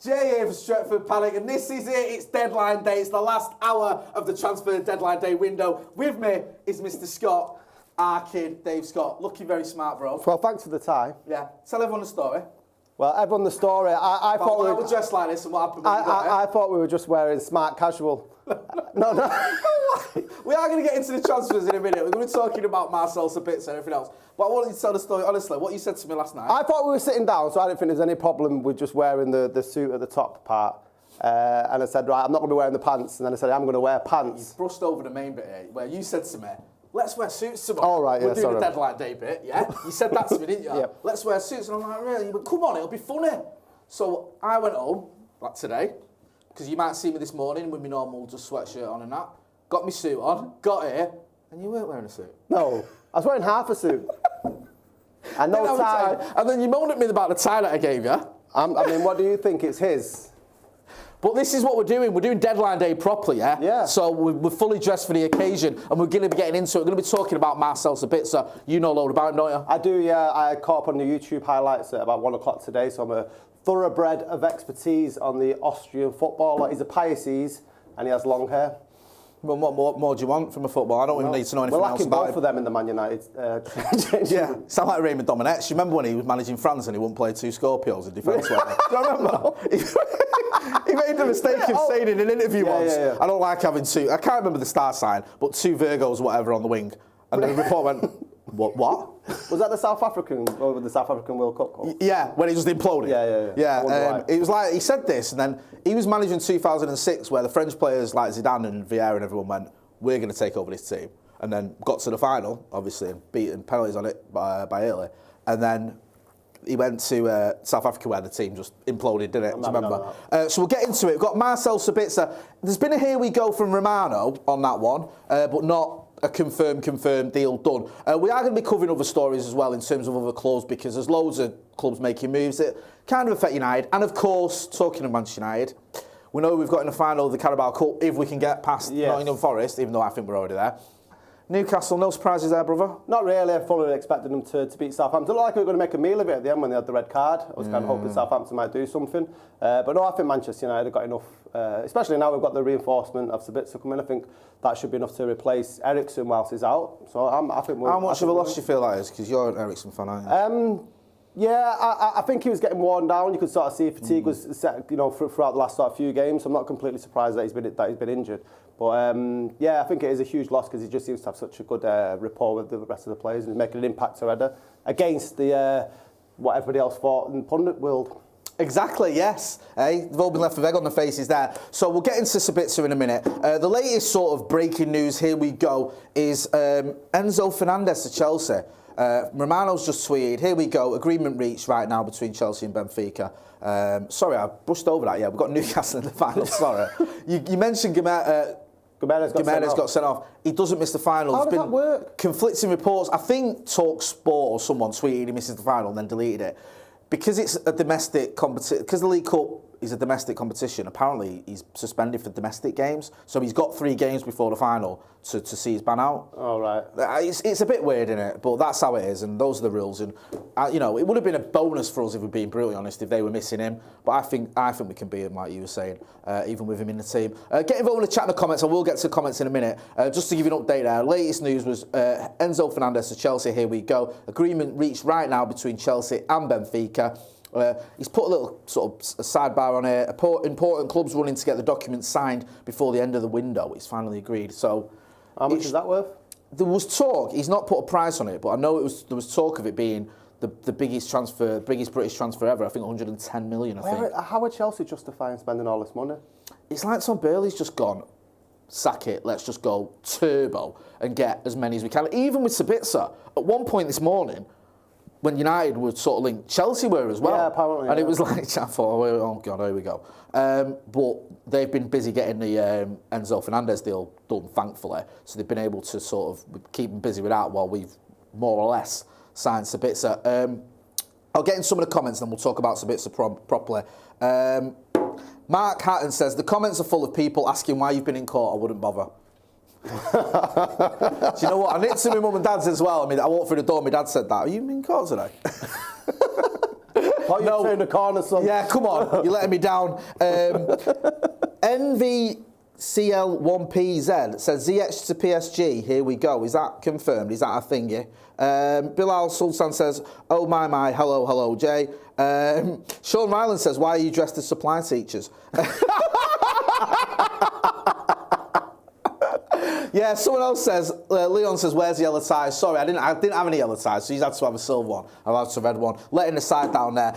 Jay here for Stretford, Paddock, and this is it. It's deadline day. It's the last hour of the transfer deadline day window. With me is Mr. Scott, our kid, Dave Scott. Looking very smart, bro. Well, thanks for the tie. Yeah. Tell everyone the story. Well, everyone the story. I thought we were dressed like this, and what happened when you got here? I thought we were just wearing smart casual. No. We are going to get into the transfers in a minute. We're going to be talking about Marcel Sabitzer and everything else. But I wanted to tell the story, honestly, what you said to me last night. I thought we were sitting down, so I didn't think there's any problem with just wearing the suit at the top part. And I said, right, I'm not going to be wearing the pants. And then I said, I'm going to wear pants. You brushed over the main bit here, where you said to me, let's wear suits tomorrow. Oh, right, We're doing the deadline day bit, yeah? You said that to me, didn't you? Yep. Let's wear suits. And I'm like, really? But come on, it'll be funny. So I went home, like today, because you might see me this morning with my normal just sweatshirt on and that. Got my suit on, got here, and you weren't wearing a suit. No, I was wearing half a suit. And no tie. And then you moaned at me about the tie that I gave you. I mean, what do you think? It's his. But this is what we're doing. We're doing deadline day properly, yeah? Yeah. So we're fully dressed for the occasion, and we're going to be getting into it. We're going to be talking about Marcel Sabitzer. You know a load about him, don't you? I do, yeah. I caught up on the YouTube highlights at about 1 o'clock today, so I'm a thoroughbred of expertise on the Austrian footballer. He's a Pisces, and he has long hair. Well, what more do you want from a footballer? I don't even need to know anything else about both of them in the Man United. Yeah, sound like Raymond Domenech. You remember when he was managing France and he wouldn't play 2 Scorpios in defence? Do you remember? He made the mistake of saying in an interview once, I don't like having 2, I can't remember the star sign, but 2 Virgos, whatever, on the wing. And the report went, what? Was that the South African World Cup? Yeah, when it just imploded. Yeah. It was like, he said this, and then he was managing 2006, where the French players like Zidane and Vieira and everyone went, we're going to take over this team. And then got to the final, obviously, and beaten penalties on it by Italy. And then he went to South Africa, where the team just imploded, didn't it? Do you remember? So we'll get into it. We've got Marcel Sabitzer. There's been a here we go from Romano on that one, but not a confirmed deal done. We are going to be covering other stories as well in terms of other clubs, because there's loads of clubs making moves that kind of affect United. And of course, talking of Manchester United, we know we've got in the final of the Carabao Cup if we can get past Nottingham Forest, even though I think we're already there. Newcastle, no surprises there, brother? Not really. I fully expected them to beat Southampton. It looked like we were going to make a meal of it at the end when they had the red card. I was kind of hoping Southampton might do something. But no, I think Manchester United have got enough, especially now we've got the reinforcement of Sabitzer coming. I think that should be enough to replace Eriksen whilst he's out. So I think how much of a loss do you feel that is? Because you're an Eriksen fan, aren't you? Yeah, I think he was getting worn down. You could sort of see fatigue was set, throughout the last sort of few games. So I'm not completely surprised that he's been injured. But yeah, I think it is a huge loss because he just seems to have such a good rapport with the rest of the players and he's making an impact already against the what everybody else thought in pundit world. Exactly, yes. They've all been left with egg on their faces there. So we'll get into Sabitzer in a minute. The latest sort of breaking news, here we go, is Enzo Fernandez to Chelsea. Romano's just tweeted, here we go, agreement reached right now between Chelsea and Benfica. Sorry, I brushed over that. Yeah, we've got Newcastle in the final, sorry. You mentioned Gimenez got sent off. He doesn't miss the final. How does that work? Conflicting reports. I think TalkSport or someone tweeted he misses the final and then deleted it. Because it's a domestic competition, because the League Cup is a domestic competition, apparently he's suspended for domestic games. So he's got 3 games before the final to see his ban out. Oh, right. It's a bit weird, isn't it? But that's how it is, and those are the rules. And, it would have been a bonus for us, if we're being brutally honest, if they were missing him. But I think we can beat him, like you were saying, even with him in the team. Get involved in the chat in the comments. I will get to the comments in a minute. Just to give you an update there, latest news was Enzo Fernandez to Chelsea. Here we go. Agreement reached right now between Chelsea and Benfica. He's put a little sort of sidebar on it. Important clubs running to get the documents signed before the end of the window. It's finally agreed. So, how much is that worth? There was talk. He's not put a price on it, but I know there was talk of it being the biggest British transfer ever. I think 110 million. I think. How are Chelsea justifying spending all this money? It's like Tom Burley's just gone, sack it. Let's just go turbo and get as many as we can. Even with Sabitzer, at one point this morning, when United were sort of linked, Chelsea were as well. Yeah, apparently. And it was like, I thought, oh God, here we go. But they've been busy getting the Enzo Fernandez deal done, thankfully. So they've been able to sort of keep them busy with that while we've more or less signed Sabitzer. I'll get in some of the comments and then we'll talk about Sabitzer properly. Mark Hatton says, the comments are full of people asking why you've been in court. I wouldn't bother. Do you know what? I nicked to my mum and dad's as well. I mean, I walked through the door, my dad said that. Are you in court today? Thought you turned the corner, son. Yeah, come on, you're letting me down. NVCL1PZ says Ziyech to PSG. Here we go. Is that confirmed? Is that a thingy? Bilal Sultan says, oh my, hello, Jay. Sean Ryland says, why are you dressed as supply teachers? Yeah, someone else says, Leon says, where's the yellow tie? Sorry, I didn't have any yellow ties, so he's had to have a silver one. I've had to have red one. Letting the side down there.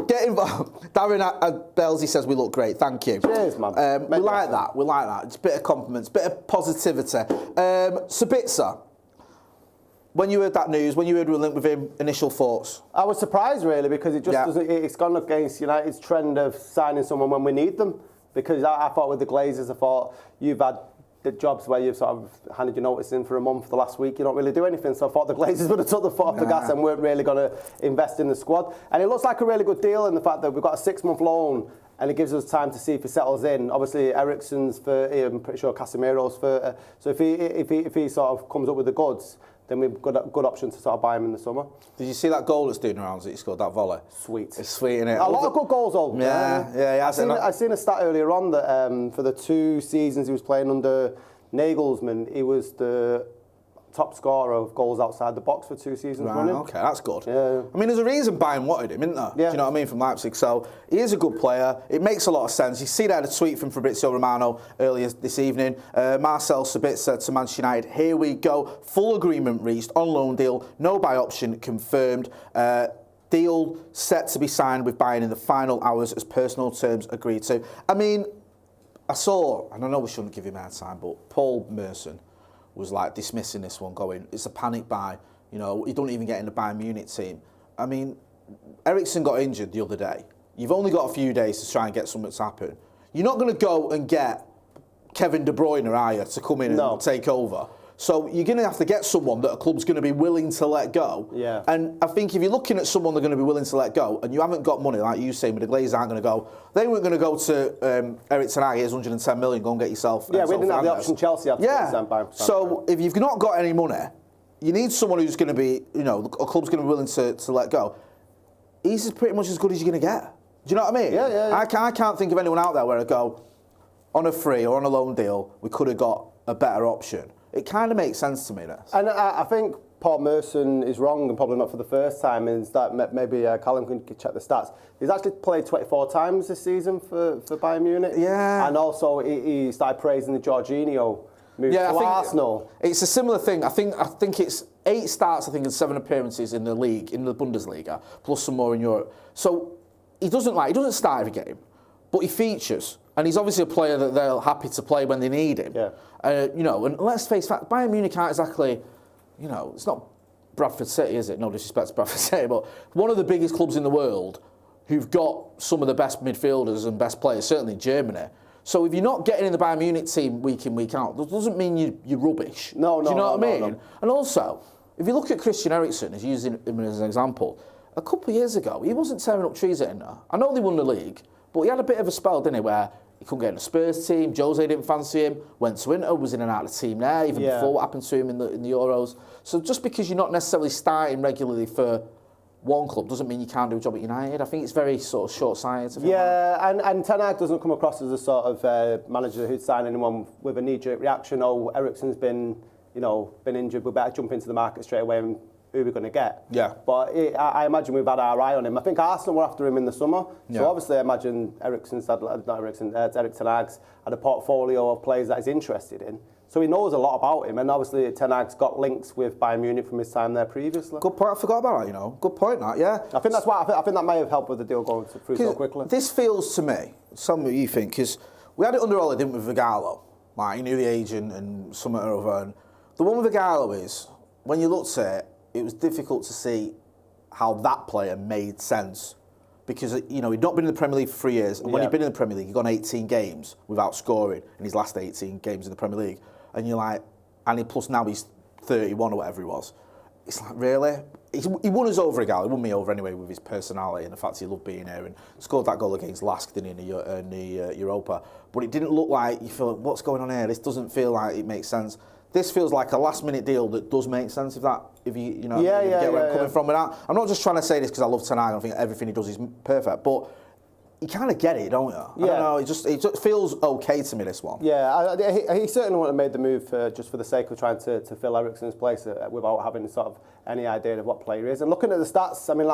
Get involved. Darren Belsey says, we look great. Thank you. Cheers, man. We like that. We like that. It's a bit of compliments, bit of positivity. Sabitzer, when you heard that news, when you heard we were linked with him, initial thoughts? I was surprised, really, because it just doesn't. It's gone against United's trend of signing someone when we need them. Because I thought with the Glazers, I thought you've had the jobs where you've sort of handed your notice in for a month the last week, you don't really do anything. So I thought the Glazers would have took the foot off the gas and weren't really going to invest in the squad. And it looks like a really good deal in the fact that we've got a 6-month loan and it gives us time to see if he settles in. Obviously, Eriksen's for, I'm pretty sure Casemiro's for. So if he sort of comes up with the goods, then we've got a good option to sort of buy him in the summer. Did you see that goal that's doing around that he scored, that volley? Sweet. It's sweet, isn't it? A lot of good goals, though. Yeah. I seen a stat earlier on that for the 2 seasons he was playing under Nagelsmann, he was the top scorer of goals outside the box for 2 seasons running. Okay, that's good. Yeah. I mean, there's a reason Bayern wanted him, isn't there? Yeah. Do you know what I mean, from Leipzig? So he is a good player. It makes a lot of sense. You see that a tweet from Fabrizio Romano earlier this evening. Marcel Sabitzer to Manchester United. Here we go. Full agreement reached on loan deal. No buy option confirmed. Deal set to be signed with Bayern in the final hours as personal terms agreed to. I mean, I saw, and I know we shouldn't give him our time, but Paul Merson was like dismissing this one, going, it's a panic buy. You know, he don't even get in the Bayern Munich team. I mean, Eriksen got injured the other day. You've only got a few days to try and get something to happen. You're not going to go and get Kevin De Bruyne, are you, to come in and take over? So you're going to have to get someone that a club's going to be willing to let go. Yeah. And I think if you're looking at someone they're going to be willing to let go, and you haven't got money, like you say, but the Glazers aren't going to go, they weren't going to go to Eric Ten Hag, here's 110 million, go and get yourself. Yeah, we didn't have the option Chelsea had to So if you've not got any money, you need someone who's going to be, you know, a club's going to be willing to let go. He's pretty much as good as you're going to get. Do you know what I mean? Yeah. I can't think of anyone out there where I go, on a free or on a loan deal, we could have got a better option. It kind of makes sense to me, this. And I think Paul Merson is wrong, and probably not for the first time, is that maybe Callum can check the stats. He's actually played 24 times this season for Bayern Munich. Yeah. And also he started praising the Jorginho move to Arsenal. It's a similar thing. I think it's 8 starts, and 7 appearances in the league, in the Bundesliga, plus some more in Europe. So he doesn't start every game, but he features. And he's obviously a player that they're happy to play when they need him. Yeah. You know, and let's face fact, Bayern Munich aren't exactly, you know, it's not Bradford City, is it? No disrespect to Bradford City, but one of the biggest clubs in the world who've got some of the best midfielders and best players, certainly in Germany. So if you're not getting in the Bayern Munich team week in, week out, that doesn't mean you're rubbish. No, Do you know what I mean? No. And also, if you look at Christian Eriksen, as using him as an example, a couple of years ago, he wasn't tearing up trees at Inter. I know they won the league, but he had a bit of a spell, didn't he, where he couldn't get in the Spurs team, Jose didn't fancy him, went to Inter, was in and out of the team there, even before what happened to him in the Euros. So just because you're not necessarily starting regularly for one club doesn't mean you can't do a job at United. I think it's very sort of short-sighted. Yeah, and Ten Hag doesn't come across as a sort of manager who'd sign anyone with a knee-jerk reaction. Oh, Eriksen's been injured, we better jump into the market straight away and who we're going to get. Yeah. But I imagine we've had our eye on him. I think Arsenal were after him in the summer. So obviously I imagine Eric Ten Hag's had a portfolio of players that he's interested in. So he knows a lot about him. And obviously Ten Hag's got links with Bayern Munich from his time there previously. Good point. I forgot about that, you know. Good point, that, yeah. I think that's why. I think that may have helped with the deal going through so quickly. This feels to me, tell me what you think, because we had it under Ollie, didn't we, with Vigallo? Like, he knew the agent and something or other. And the one with Vigallo is, when you looked at it, it was difficult to see how that player made sense because, you know, he'd not been in the Premier League for 3 years, and when he'd been in the Premier League, he'd gone 18 games without scoring in his last 18 games in the Premier League, and you're like, plus now he's 31 or whatever he was. It's like, really? He won us over, He won me over anyway with his personality and the fact he loved being here, and scored that goal against Lask, didn't he, in the Europa. But it didn't look like, you feel, what's going on here? This doesn't feel like it makes sense. This feels like a last-minute deal that does make sense. If you get where I'm coming from with that. I'm not just trying to say this because I love Ten Hag. I think everything he does is perfect, but you kind of get it, don't you? Yeah. I don't know. It just feels okay to me, this one. Yeah, he certainly wouldn't have made the move just for the sake of trying to fill Eriksen's place without having sort of any idea of what player he is. And looking at the stats, I mean,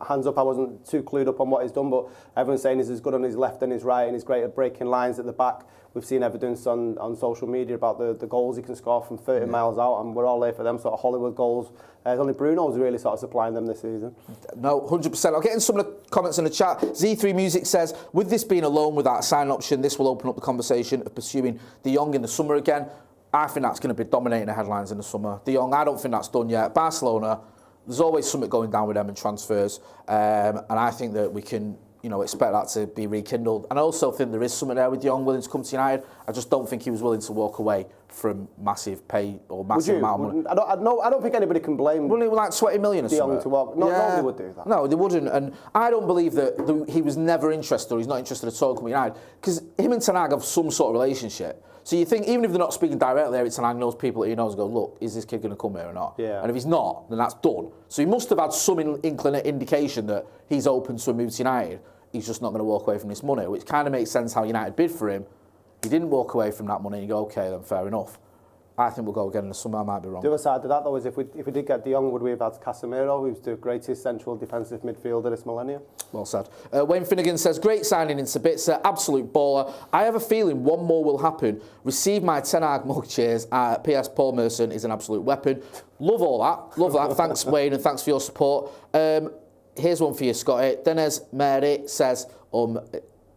hands up, I wasn't too clued up on what he's done, but everyone's saying he's as good on his left and his right, and he's great at breaking lines at the back. We've seen evidence on social media about the goals he can score from 30 miles out, and we're all there for them sort of Hollywood goals. Only Bruno's really sort of supplying them this season. No, 100%. I'll get in some of the comments in the chat. Z3 Music says, with this being a loan without a sign option, this will open up the conversation of pursuing De Jong in the summer again. I think that's going to be dominating the headlines in the summer. De Jong, I don't think that's done yet. Barcelona, there's always something going down with them in transfers, and I think that we can expect that to be rekindled. And I also think there is something there with De Jong willing to come to United. I just don't think he was willing to walk away from massive pay or massive amount of money. I don't think anybody can blame. Wouldn't it like 20 million or De Jong something? to walk. Nobody would do that. No, they wouldn't. And I don't believe that he was never interested or he's not interested at all coming to United, because him and Ten Hag have some sort of relationship. So you think, even if they're not speaking directly, Erik Ten Hag knows people that he knows and go, look, is this kid going to come here or not? Yeah. And if he's not, then that's done. So he must have had some indication that he's open to a move to United. He's just not going to walk away from this money, which kind of makes sense how United bid for him. He didn't walk away from that money, and you go, okay, then fair enough. I think we'll go again in the summer. I might be wrong. The other side of that, though, is if we did get De Jong, would we have had Casemiro, who's the greatest central defensive midfielder this millennium? Well said. Wayne Finnegan says, great signing in Sabitzer, absolute baller. I have a feeling one more will happen. Receive my Ten Hag mug cheers. P.S. Paul Merson is an absolute weapon. Love all that. Love that. Thanks, Wayne, and thanks for your support. Here's one for you, Scotty. Denez Mary says,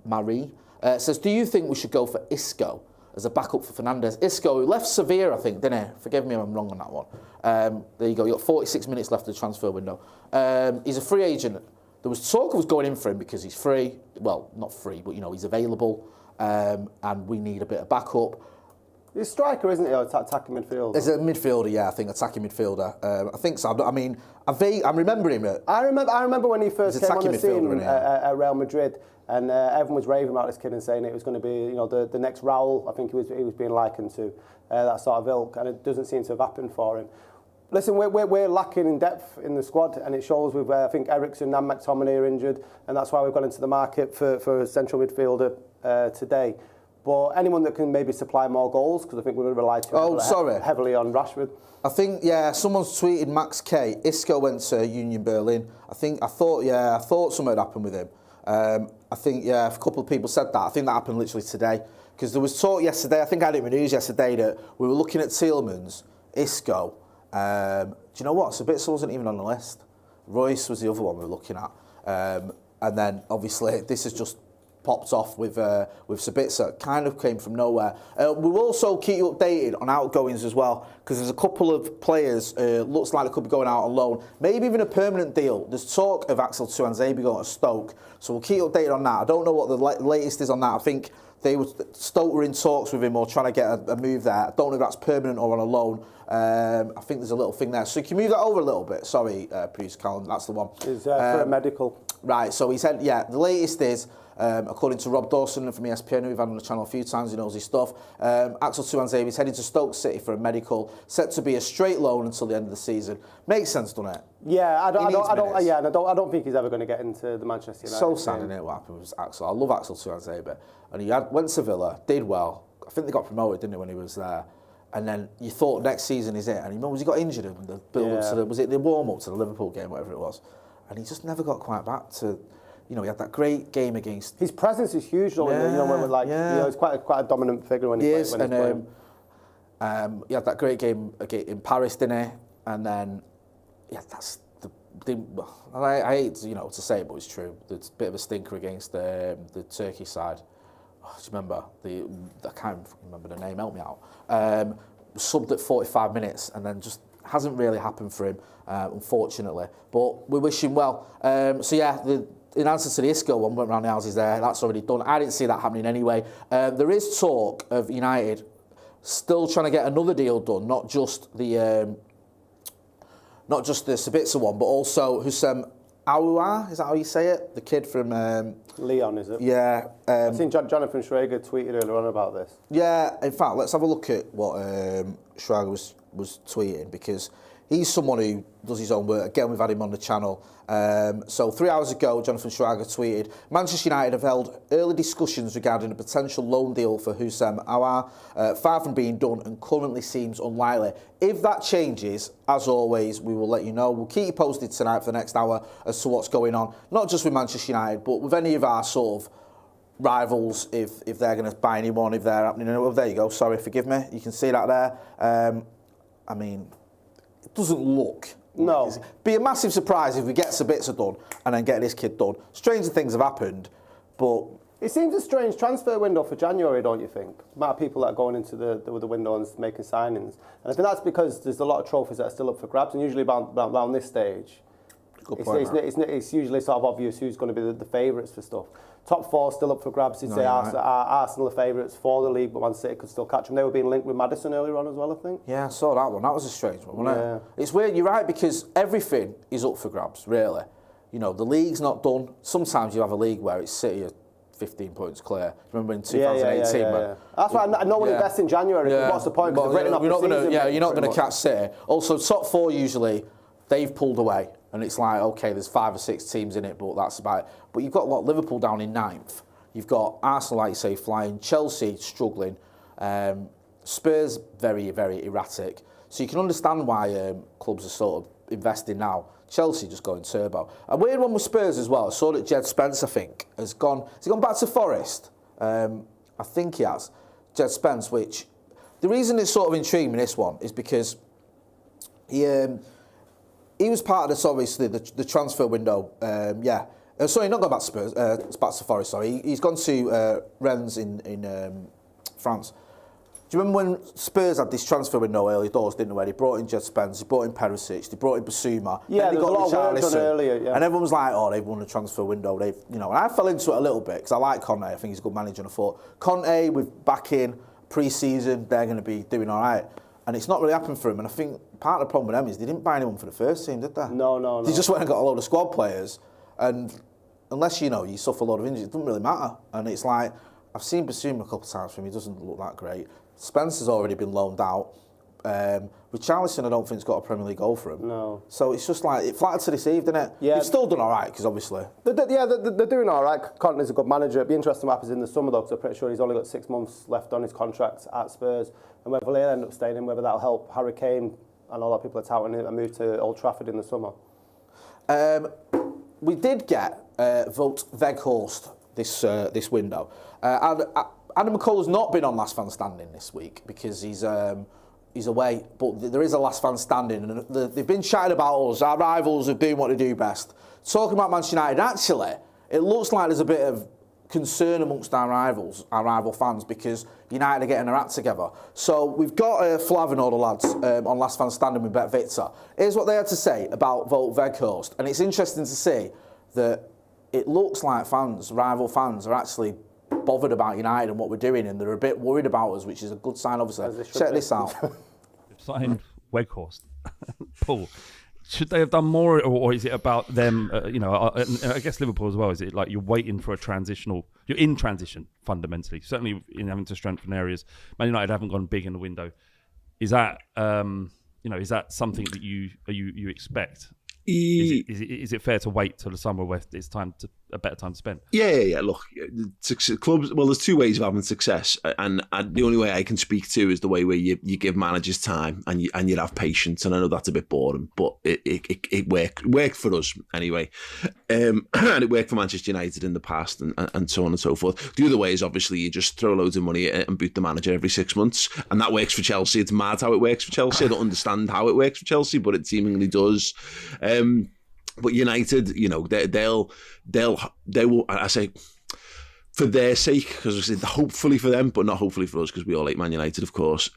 Marie, says, do you think we should go for Isco as a backup for Fernandes? Isco, who left Sevilla, I think, didn't he? Forgive me if I'm wrong on that one. There you go. You've got 46 minutes left of the transfer window. He's a free agent. There was talk of us going in for him because he's free. Well, not free, but, he's available. And we need a bit of backup. He's a striker, isn't he, or attacking midfielder? He's a midfielder, yeah, I think, attacking midfielder. I think so. I mean, I'm remembering him. I remember when he first came on the scene at Real Madrid, and everyone was raving about this kid and saying it was going to be, the next Raul. I think he was being likened to that sort of ilk, and it doesn't seem to have happened for him. Listen, we're lacking in depth in the squad, and it shows with I think Eriksen and McTominay are injured, and that's why we've gone into the market for a central midfielder today. But anyone that can maybe supply more goals, because I think we're going to rely heavily on Rashford. I think, someone's tweeted Max K. Isco went to Union Berlin. I thought something had happened with him. I think, a couple of people said that. I think that happened literally today. Because there was talk yesterday, I think I had it in the news yesterday, that we were looking at Tielemans, Isco. Do you know what? Sabitzer wasn't even on the list. Royce was the other one we were looking at. And then, obviously, this has just popped off with Sabitzer. Kind of came from nowhere. We will also keep you updated on outgoings as well, because there's a couple of players looks like they could be going out on loan, maybe even a permanent deal. There's talk of Axel Tuanzebe going to Stoke, so we'll keep you updated on that. I don't know what the latest is on that. I think Stoke were in talks with him or trying to get a move there. I don't know if that's permanent or on a loan. I think there's a little thing there. So can you move that over a little bit? Sorry, producer Callum, that's the one. It's for a medical. Right, so he said, the latest is, according to Rob Dawson from ESPN, who we've had on the channel a few times, he knows his stuff, Axel Tuanzebe is heading to Stoke City for a medical, set to be a straight loan until the end of the season. Makes sense, doesn't it? Yeah, I don't think he's ever going to get into the Manchester United. So sad, isn't it, what happened with Axel? I love Axel Tuanzebe. And he went to Villa, did well. I think they got promoted, didn't they, when he was there? And then you thought next season is it. And he got injured in the build-up to was it the warm-up to the Liverpool game, whatever it was. And he just never got quite back to, he had that great game against... His presence is huge, though. He's quite a dominant figure when he's playing. He had that great game in Paris, didn't he? And then, that's I hate to say it, but it's true. There's a bit of a stinker against the Turkey side. Do you remember? I can't remember the name, help me out. Subbed at 45 minutes and then just hasn't really happened for him, unfortunately. But we wish him well. In answer to the Isco one, went round the houses there, that's already done. I didn't see that happening anyway. There is talk of United still trying to get another deal done, not just the Sabitzer one, but also Houssem Aouar, is that how you say it? The kid from... Leon, is it? Yeah. I've seen Jonathan Schrager tweeted earlier on about this. Yeah, in fact, let's have a look at what Schrager was tweeting, because he's someone who does his own work. Again, we've had him on the channel. So 3 hours ago, Jonathan Schrager tweeted, Manchester United have held early discussions regarding a potential loan deal for Houssem Aouar, far from being done and currently seems unlikely. If that changes, as always, we will let you know. We'll keep you posted tonight for the next hour as to what's going on, not just with Manchester United, but with any of our sort of rivals, if they're going to buy anyone, if they're happening. Oh, there you go, sorry, forgive me. You can see that there. I mean, it doesn't look... No. It'd be a massive surprise if we get Sabitzer done and then get this kid done. Stranger things have happened, but... It seems a strange transfer window for January, don't you think? The amount of people that are going into the window and making signings. And I think that's because there's a lot of trophies that are still up for grabs, and usually around this stage, it's usually sort of obvious who's going to be the favourites for stuff. Top four still up for grabs. You'd say Arsenal are favourites for the league, but Man City could still catch them. They were being linked with Maddison earlier on as well, I think. Yeah, I saw that one. That was a strange one, wasn't it? It's weird, you're right, because everything is up for grabs, really. You know, the league's not done. Sometimes you have a league where it's City are 15 points clear. Remember in 2018? Yeah. That's why no one invests in January. Yeah. What's the point? Because you're not going to catch City. Also, top four usually, they've pulled away. And it's like, okay, there's 5 or 6 teams in it, but that's about it. But you've got Liverpool down in 9th. You've got Arsenal, like you say, flying. Chelsea struggling. Spurs very, very erratic. So you can understand why clubs are sort of investing now. Chelsea just going turbo. A weird one with Spurs as well. I saw that Jed Spence, I think, has he gone back to Forest? I think he has. Jed Spence, which the reason it's sort of intriguing this one is because he was part of this, obviously, the transfer window. Sorry, not gone back to Spurs. Back to Forest. Sorry, he's gone to Rennes in France. Do you remember when Spurs had this transfer window early doors, didn't they? Where they brought in Jed Spence, they brought in Perisic, they brought in Basuma. Yeah, there was a lot of work done earlier. Yeah. And everyone was like, "Oh, they've won the transfer window." And I fell into it a little bit because I like Conte. I think he's a good manager. And I thought Conte with back in pre-season, they're going to be doing all right. And it's not really happened for him. And I think part of the problem with them is they didn't buy anyone for the first team, did they? No. They just went and got a load of squad players. And unless, you suffer a load of injuries, it doesn't really matter. And it's like, I've seen Basuma a couple of times for him. He doesn't look that great. Spencer's already been loaned out. Richarlison, I don't think's got a Premier League goal for him. No. So it's just like, it flattered to deceive, didn't it? Yeah. They've still done all right, because obviously... They're doing all right. Conte's a good manager. It'd be interesting what happens in the summer, though, because I'm pretty sure he's only got 6 months left on his contract at Spurs. And whether they'll end up staying in, whether that'll help Harry Kane and all that people are touting a move to Old Trafford in the summer. We did get Wout Weghorst this window. Adam McCullough's not been on last man standing this week because he's away, but there is a last man standing, and they've been chatting about us, our rivals of doing what they do best. Talking about Manchester United, actually, it looks like there's a bit of concern amongst our rival fans, because United are getting their act together. So we've got Flav and all the lads on last man standing with Bet Victor. Here's what they had to say about Wout Weghorst, and it's interesting to see that it looks like rival fans, are actually bothered about United and what we're doing, and they're a bit worried about us, which is a good sign, obviously. Check this out. Signed Weghorst. Paul, should they have done more, or is it about them? I guess Liverpool as well. Is it like you're waiting for you're in transition fundamentally? Certainly in having to strengthen areas. Man United haven't gone big in the window. Is that is that something that you expect? Is it fair to wait till the summer where it's a better time to spend? Yeah. Look, clubs. Well, there's 2 ways of having success, and the only way I can speak to is the way where you give managers time and you have patience. And I know that's a bit boring, but it worked for us anyway, and it worked for Manchester United in the past, and so on and so forth. The other way is obviously you just throw loads of money at it and boot the manager every 6 months, and that works for Chelsea. It's mad how it works for Chelsea. I don't understand how it works for Chelsea, but it seemingly does. But United, they will. I say, for their sake, because hopefully for them, but not hopefully for us, because we all hate Man United, of course,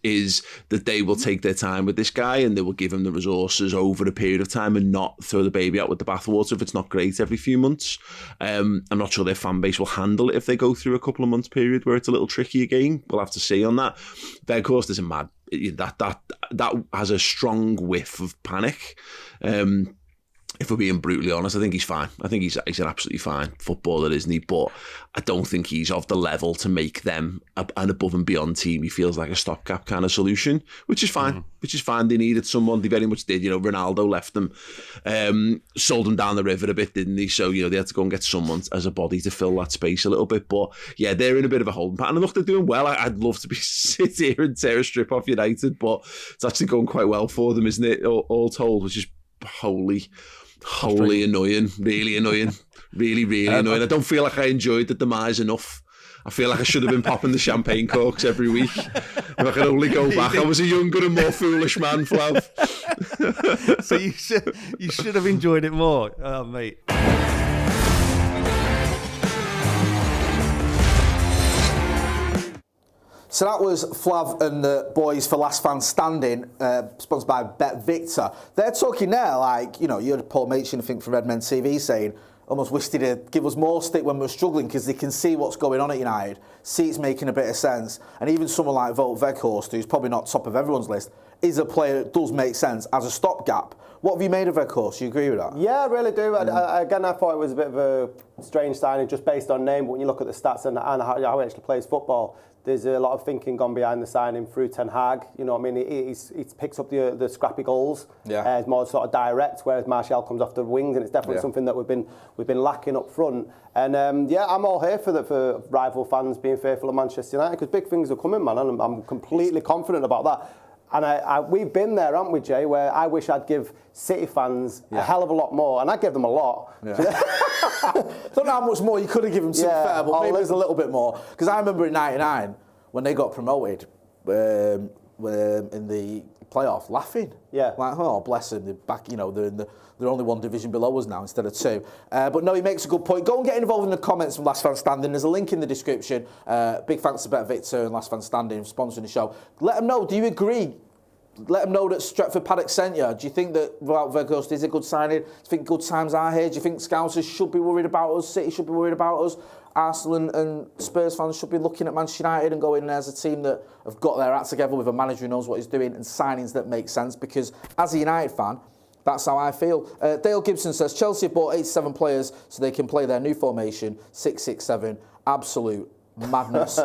is that they will take their time with this guy and they will give him the resources over a period of time and not throw the baby out with the bathwater if it's not great every few months. I'm not sure their fan base will handle it if they go through a couple of months period where it's a little tricky again. We'll have to see on that. Weghorst is a mad. That has a strong whiff of panic. if we're being brutally honest, I think he's fine. I think he's an absolutely fine footballer, isn't he? But I don't think he's of the level to make them an above and beyond team. He feels like a stopgap kind of solution, which is fine. Which is fine. They needed someone. They very much did. Ronaldo left them, sold them down the river a bit, didn't he? So, they had to go and get someone as a body to fill that space a little bit. But yeah, they're in a bit of a holding pattern. And look, they're doing well. I'd love to sit here and tear a strip off United, but it's actually going quite well for them, isn't it? All told, which is wholly annoying, really annoying, really annoying. I don't feel like I enjoyed the demise enough. I feel like I should have been popping the champagne corks every week. If I could only go back, I was a younger and more foolish man, Flav. So you should have enjoyed it more, mate. So that was Flav and the boys for Last Fan Standing, sponsored by BetVictor. They're talking there like, you had Paul Machin, I think, from Red Men TV saying, almost wished he'd give us more stick when we were struggling because they can see what's going on at United, see it's making a bit of sense. And even someone like Wout Weghorst, who's probably not top of everyone's list, is a player that does make sense as a stopgap. What have you made of Weghorst? Do you agree with that? Yeah, I really do. I thought it was a bit of a strange signing just based on name, but when you look at the stats and how he actually plays football, there's a lot of thinking gone behind the signing through Ten Hag. You know what I mean? He picks up the scrappy goals. Yeah. It's more sort of direct, whereas Martial comes off the wings, and it's definitely something that we've been lacking up front. And I'm all here for rival fans being faithful of Manchester United because big things are coming, man. And I'm completely confident about that. And we've been there, haven't we, Jay, where I wish I'd give City fans a hell of a lot more, and I give them a lot. Yeah. Don't know how much more you could have given them, fair, but maybe there's a little bit more. Because I remember in '99, when they got promoted in the playoff, laughing. Yeah. Like, oh, bless them, they're back, they're only one division below us now instead of two. But no, he makes a good point. Go and get involved in the comments from Last Fan Standing. There's a link in the description. Big thanks to BetVictor and Last Fan Standing for sponsoring the show. Let them know, do you agree? Let them know that Stretford Paddock sent you. Do you think that Wout Weghorst is a good signing? Do you think good times are here? Do you think Scousers should be worried about us? City should be worried about us? Arsenal and Spurs fans should be looking at Manchester United and going as a team that have got their act together with a manager who knows what he's doing and signings that make sense, because as a United fan, that's how I feel. Dale Gibson says, Chelsea have bought 87 players so they can play their new formation, 6-6-7. Absolute madness.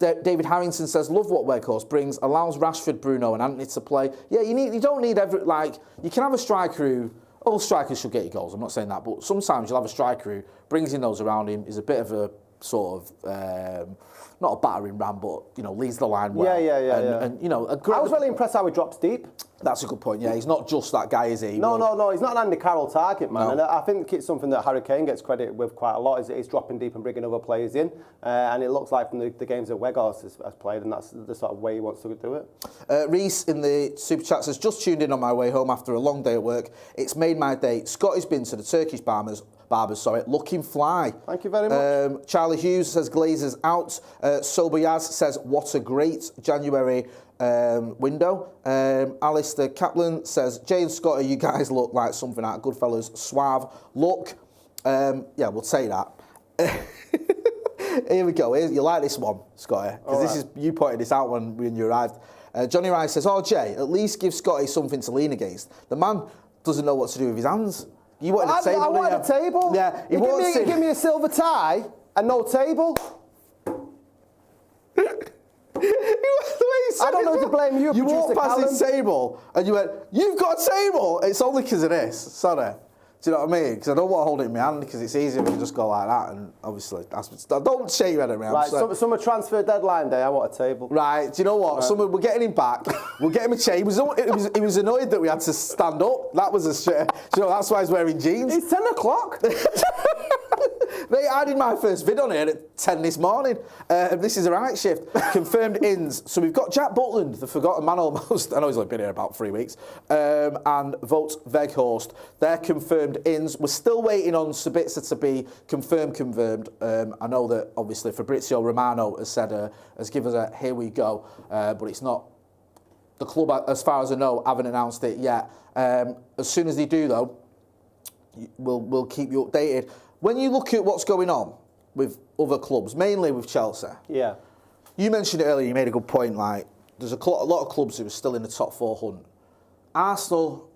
David Harrington says, love what Weghorst brings, allows Rashford, Bruno and Antony to play. Yeah, you don't need you can have a striker who, all strikers should get you goals, I'm not saying that, but sometimes you'll have a striker who brings in those around him, is a bit of a sort of, not a battering ram, but, leads the line well. Yeah. And I was really impressed how he drops deep. That's a good point, yeah. He's not just that guy, is he? No. He's not an Andy Carroll target, man. No. And I think it's something that Harry Kane gets credit with quite a lot, is that he's dropping deep and bringing other players in. And it looks like from the games that Weghorst has played, and that's the sort of way he wants to do it. Reese in the Super Chat says, just tuned in on my way home after a long day at work. It's made my day. Scotty's been to the Turkish barbers, looking fly. Thank you very much. Charlie Hughes says, Glazers out. Sober Yaz says, what a great January window. Alistair Kaplan says, Jay and Scotty, you guys look like something out of Goodfellas. Suave look. Yeah, we'll say that. Here we go. You like this one, Scotty? Because you pointed this out when you arrived. Johnny Rice says, oh, Jay, at least give Scotty something to lean against. The man doesn't know what to do with his hands. You wanted a table, I wanted a table. Yeah, give me a silver tie and no table. I don't know to blame you. You walked past his table and you went, you've got a table. It's only because of this. Sorry. Do you know what I mean? Because I don't want to hold it in my hand because it's easier if you just go like that. And obviously, don't shake your head at me. Right, summer transfer deadline day, I want a table. Right, do you know what? Right. We're getting him back. We'll get him a chair. He was annoyed that we had to stand up. That was a shit. Do you know, that's why he's wearing jeans. It's 10 o'clock. Mate, I did my first vid on here at 10 this morning. This is a right shift. Confirmed ins. So we've got Jack Butland, the forgotten man almost. I know he's only been here about 3 weeks. And Wout Weghorst. They're confirmed ins. We're still waiting on Sabitzer to be confirmed. I know that obviously Fabrizio Romano has given us a here we go, but it's not. The club, as far as I know, haven't announced it yet. As soon as they do, though, we'll keep you updated. When you look at what's going on with other clubs, mainly with Chelsea, yeah, you mentioned it earlier. You made a good point. Like, there's a lot of clubs who are still in the top 4 hunt. Arsenal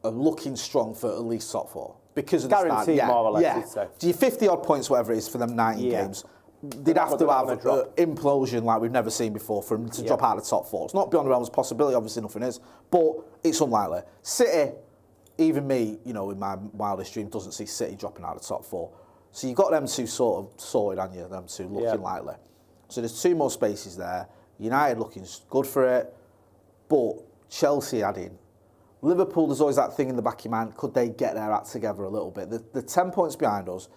are looking strong for at least top 4 because of Guaranteed, the start. more or less, Yeah, you'd say. do you 50 odd points, whatever it is, for them 90 games? They'd have to have an implosion like we've never seen before for them to drop out of the top 4. It's not beyond the realms of possibility, obviously nothing is, but it's unlikely. City, even me, in my wildest dream, doesn't see City dropping out of the top 4. So you've got them two sort of sorted, haven't you? Them two looking likely. So there's 2 more spaces there. United looking good for it, but Chelsea adding. Liverpool, there's always that thing in the back of your mind, could they get their act together a little bit? They're 10 points behind us.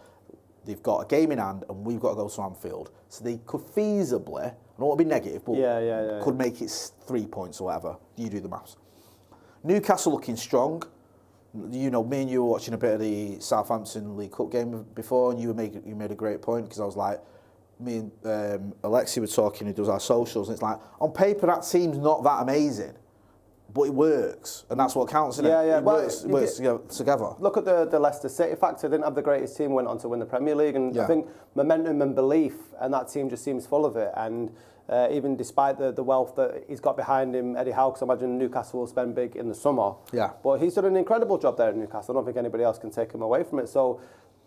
They've got a game in hand, and we've got to go to Anfield. So they could feasibly, I don't want to be negative, but could make it 3 points or whatever. You do the maths. Newcastle looking strong. Me and you were watching a bit of the Southampton League Cup game before, and you made a great point, because I was like, me and Alexi were talking, who does our socials, and it's like, on paper that team's not that amazing, but it works, and that's what counts, isn't it? It works together. Look at the Leicester City factor. They didn't have the greatest team, went on to win the Premier League, and I think momentum and belief, and that team just seems full of it. And even despite the wealth that he's got behind him, Eddie Howe, because I imagine Newcastle will spend big in the summer. Yeah. But he's done an incredible job there in Newcastle. I don't think anybody else can take him away from it. So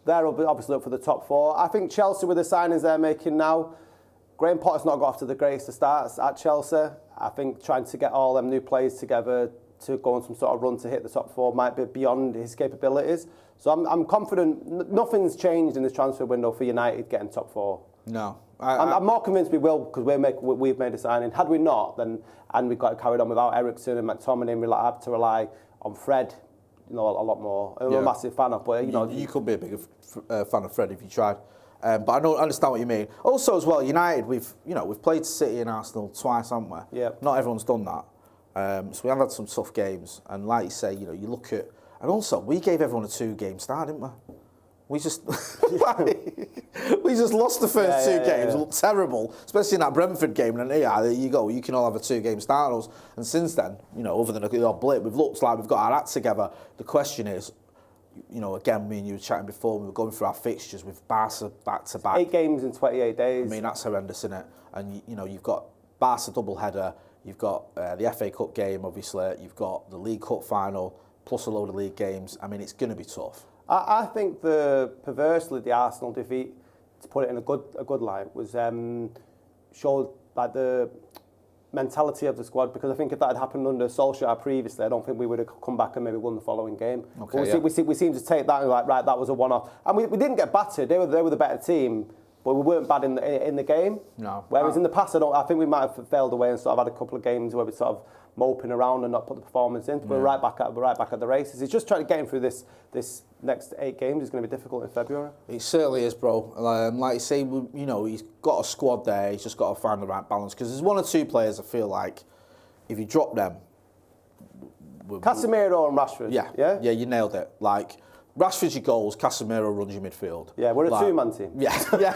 they're obviously up for the top 4. I think Chelsea, with the signings they're making now, Graham Potter's not got off to the greatest of starts at Chelsea. I think trying to get all them new players together to go on some sort of run to hit the top 4 might be beyond his capabilities. So I'm confident nothing's changed in this transfer window for United getting top 4. No. I'm more convinced we will, because we've made a signing. Had we not, then we got carried on without Eriksen and McTominay, and we had to rely on Fred, a lot more. I'm a massive fan of, but you could be a bigger fan of Fred if you tried. But I don't understand what you mean. Also, as well, United, we've played City and Arsenal twice, haven't we? Yeah. Not everyone's done that. So we have had some tough games, and like you say, you look at, and also we gave everyone a 2-game start, didn't we? We just we just lost the first 2 games. It looked terrible, especially in that Brentford game. And there you go. You can all have a 2-game start. And since then, other than a blip, we've looked like we've got our act together. The question is, again, me and you were chatting before, we were going through our fixtures with Barca back-to-back. 8 games in 28 days. I mean, that's horrendous, isn't it? And, you've got Barca double-header, you've got the FA Cup game, obviously, you've got the League Cup final, plus a load of league games. I mean, it's going to be tough. I think perversely, the Arsenal defeat, to put it in a good light, was showed like the mentality of the squad, because I think if that had happened under Solskjaer previously, I don't think we would have come back and maybe won the following game. Okay, we seem to take that and like, right, that was a one-off. And we didn't get battered. They were the better team, but we weren't bad in the game. No. Whereas in the past, I think we might have failed away and sort of had a couple of games where we sort of moping around and not put the performance in. We're right back at the races. It's just trying to get him through this next 8 games is going to be difficult in February. It certainly is, bro. Like you say, he's got a squad there. He's just got to find the right balance, because there's 1 or 2 players I feel like if you drop them, Casemiro and Rashford. Yeah, you nailed it. Like, Rashford's your goals, Casemiro runs your midfield. Yeah, we're a 2-man team. Yeah.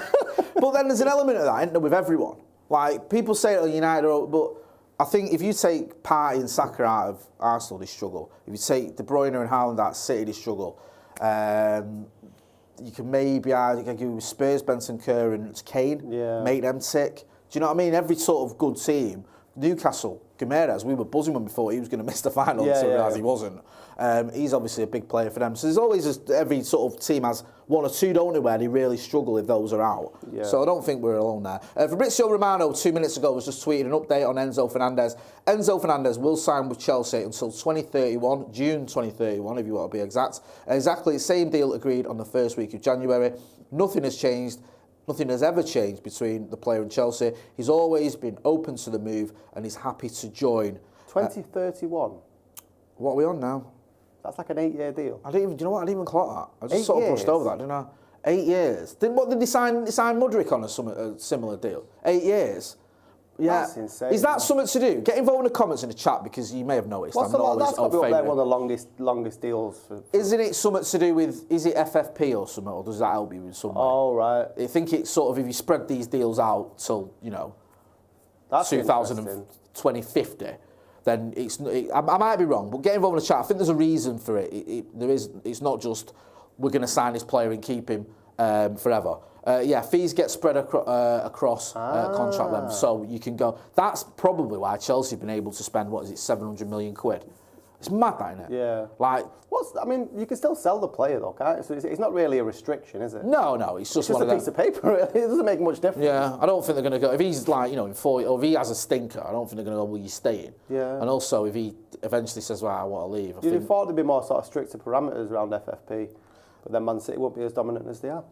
But then there's an element of that, isn't there, with everyone. Like, people say it United, but I think if you take Partey and Saka out of Arsenal, they struggle. If you take De Bruyne and Haaland out of City, they struggle. You can maybe argue with Spurs, Bentancur and Kane, make them tick. Do you know what I mean? Every sort of good team, Newcastle, Guimaraes, we were buzzing when we thought he was going to miss the final until we realised he wasn't. He's obviously a big player for them. So there's always, every sort of team has 1 or 2, don't they, where they really struggle if those are out. Yeah. So I don't think we're alone there. Fabrizio Romano, 2 minutes ago, was just tweeting an update on Enzo Fernandez. Enzo Fernandez will sign with Chelsea until 2031, June 2031, if you want to be exact. Exactly the same deal agreed on the first week of January. Nothing has changed. Nothing has ever changed between the player and Chelsea. He's always been open to the move, and he's happy to join. 2031? What are we on now? That's like an 8-year deal. Do you know what? I didn't even clock that. I just sort of brushed over that, didn't I? 8 years. Did they sign Mudryk on a similar deal? 8 years. Yeah. That's insane. Is that something to do? Get involved in the comments in the chat, because you may have noticed I'm not always that's got to be one of the longest deals. Isn't it something to do with, is it FFP or something, or does that help you with something? Oh, right. I think it's sort of, if you spread these deals out till, 2050, then I might be wrong, but get involved in the chat. I think there's a reason for it. It's not just, we're going to sign this player and keep him forever. Fees get spread across contract length, so you can go. That's probably why Chelsea have been able to spend, 700 million quid? It's mad, that, isn't it? Yeah. Like, I mean, you can still sell the player though, can't you? So it's not really a restriction, is it? no, it's just one a of them. piece of paper, really. It doesn't make much difference. Yeah, I don't think they're going to go. If he's like, in 40, or if he has a stinker, I don't think they're going to go, well, you're staying. Yeah. And also, if he eventually says, well, I want to leave. You'd have thought there'd be more sort of stricter parameters around FFP, but then Man City won't be as dominant as they are.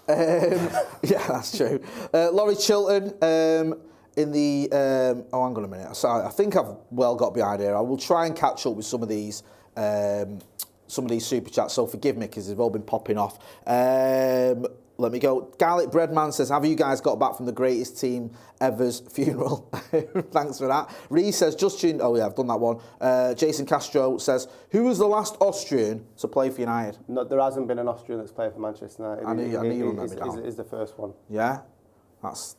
Yeah, that's true. Laurie Chilton in the... hang on a minute. Sorry, I think I've well got behind here. I will try and catch up with some of these super chats, so forgive me because they've all been popping off. Let me go. Garlic Breadman says, have you guys got back from the greatest team ever's funeral? Thanks for that. Reece says, just tuned... Oh, yeah, I've done that one. Jason Castro says, who was the last Austrian to play for United? No, there hasn't been an Austrian that's played for Manchester United. I knew you were me down. Is the first one. Yeah? That's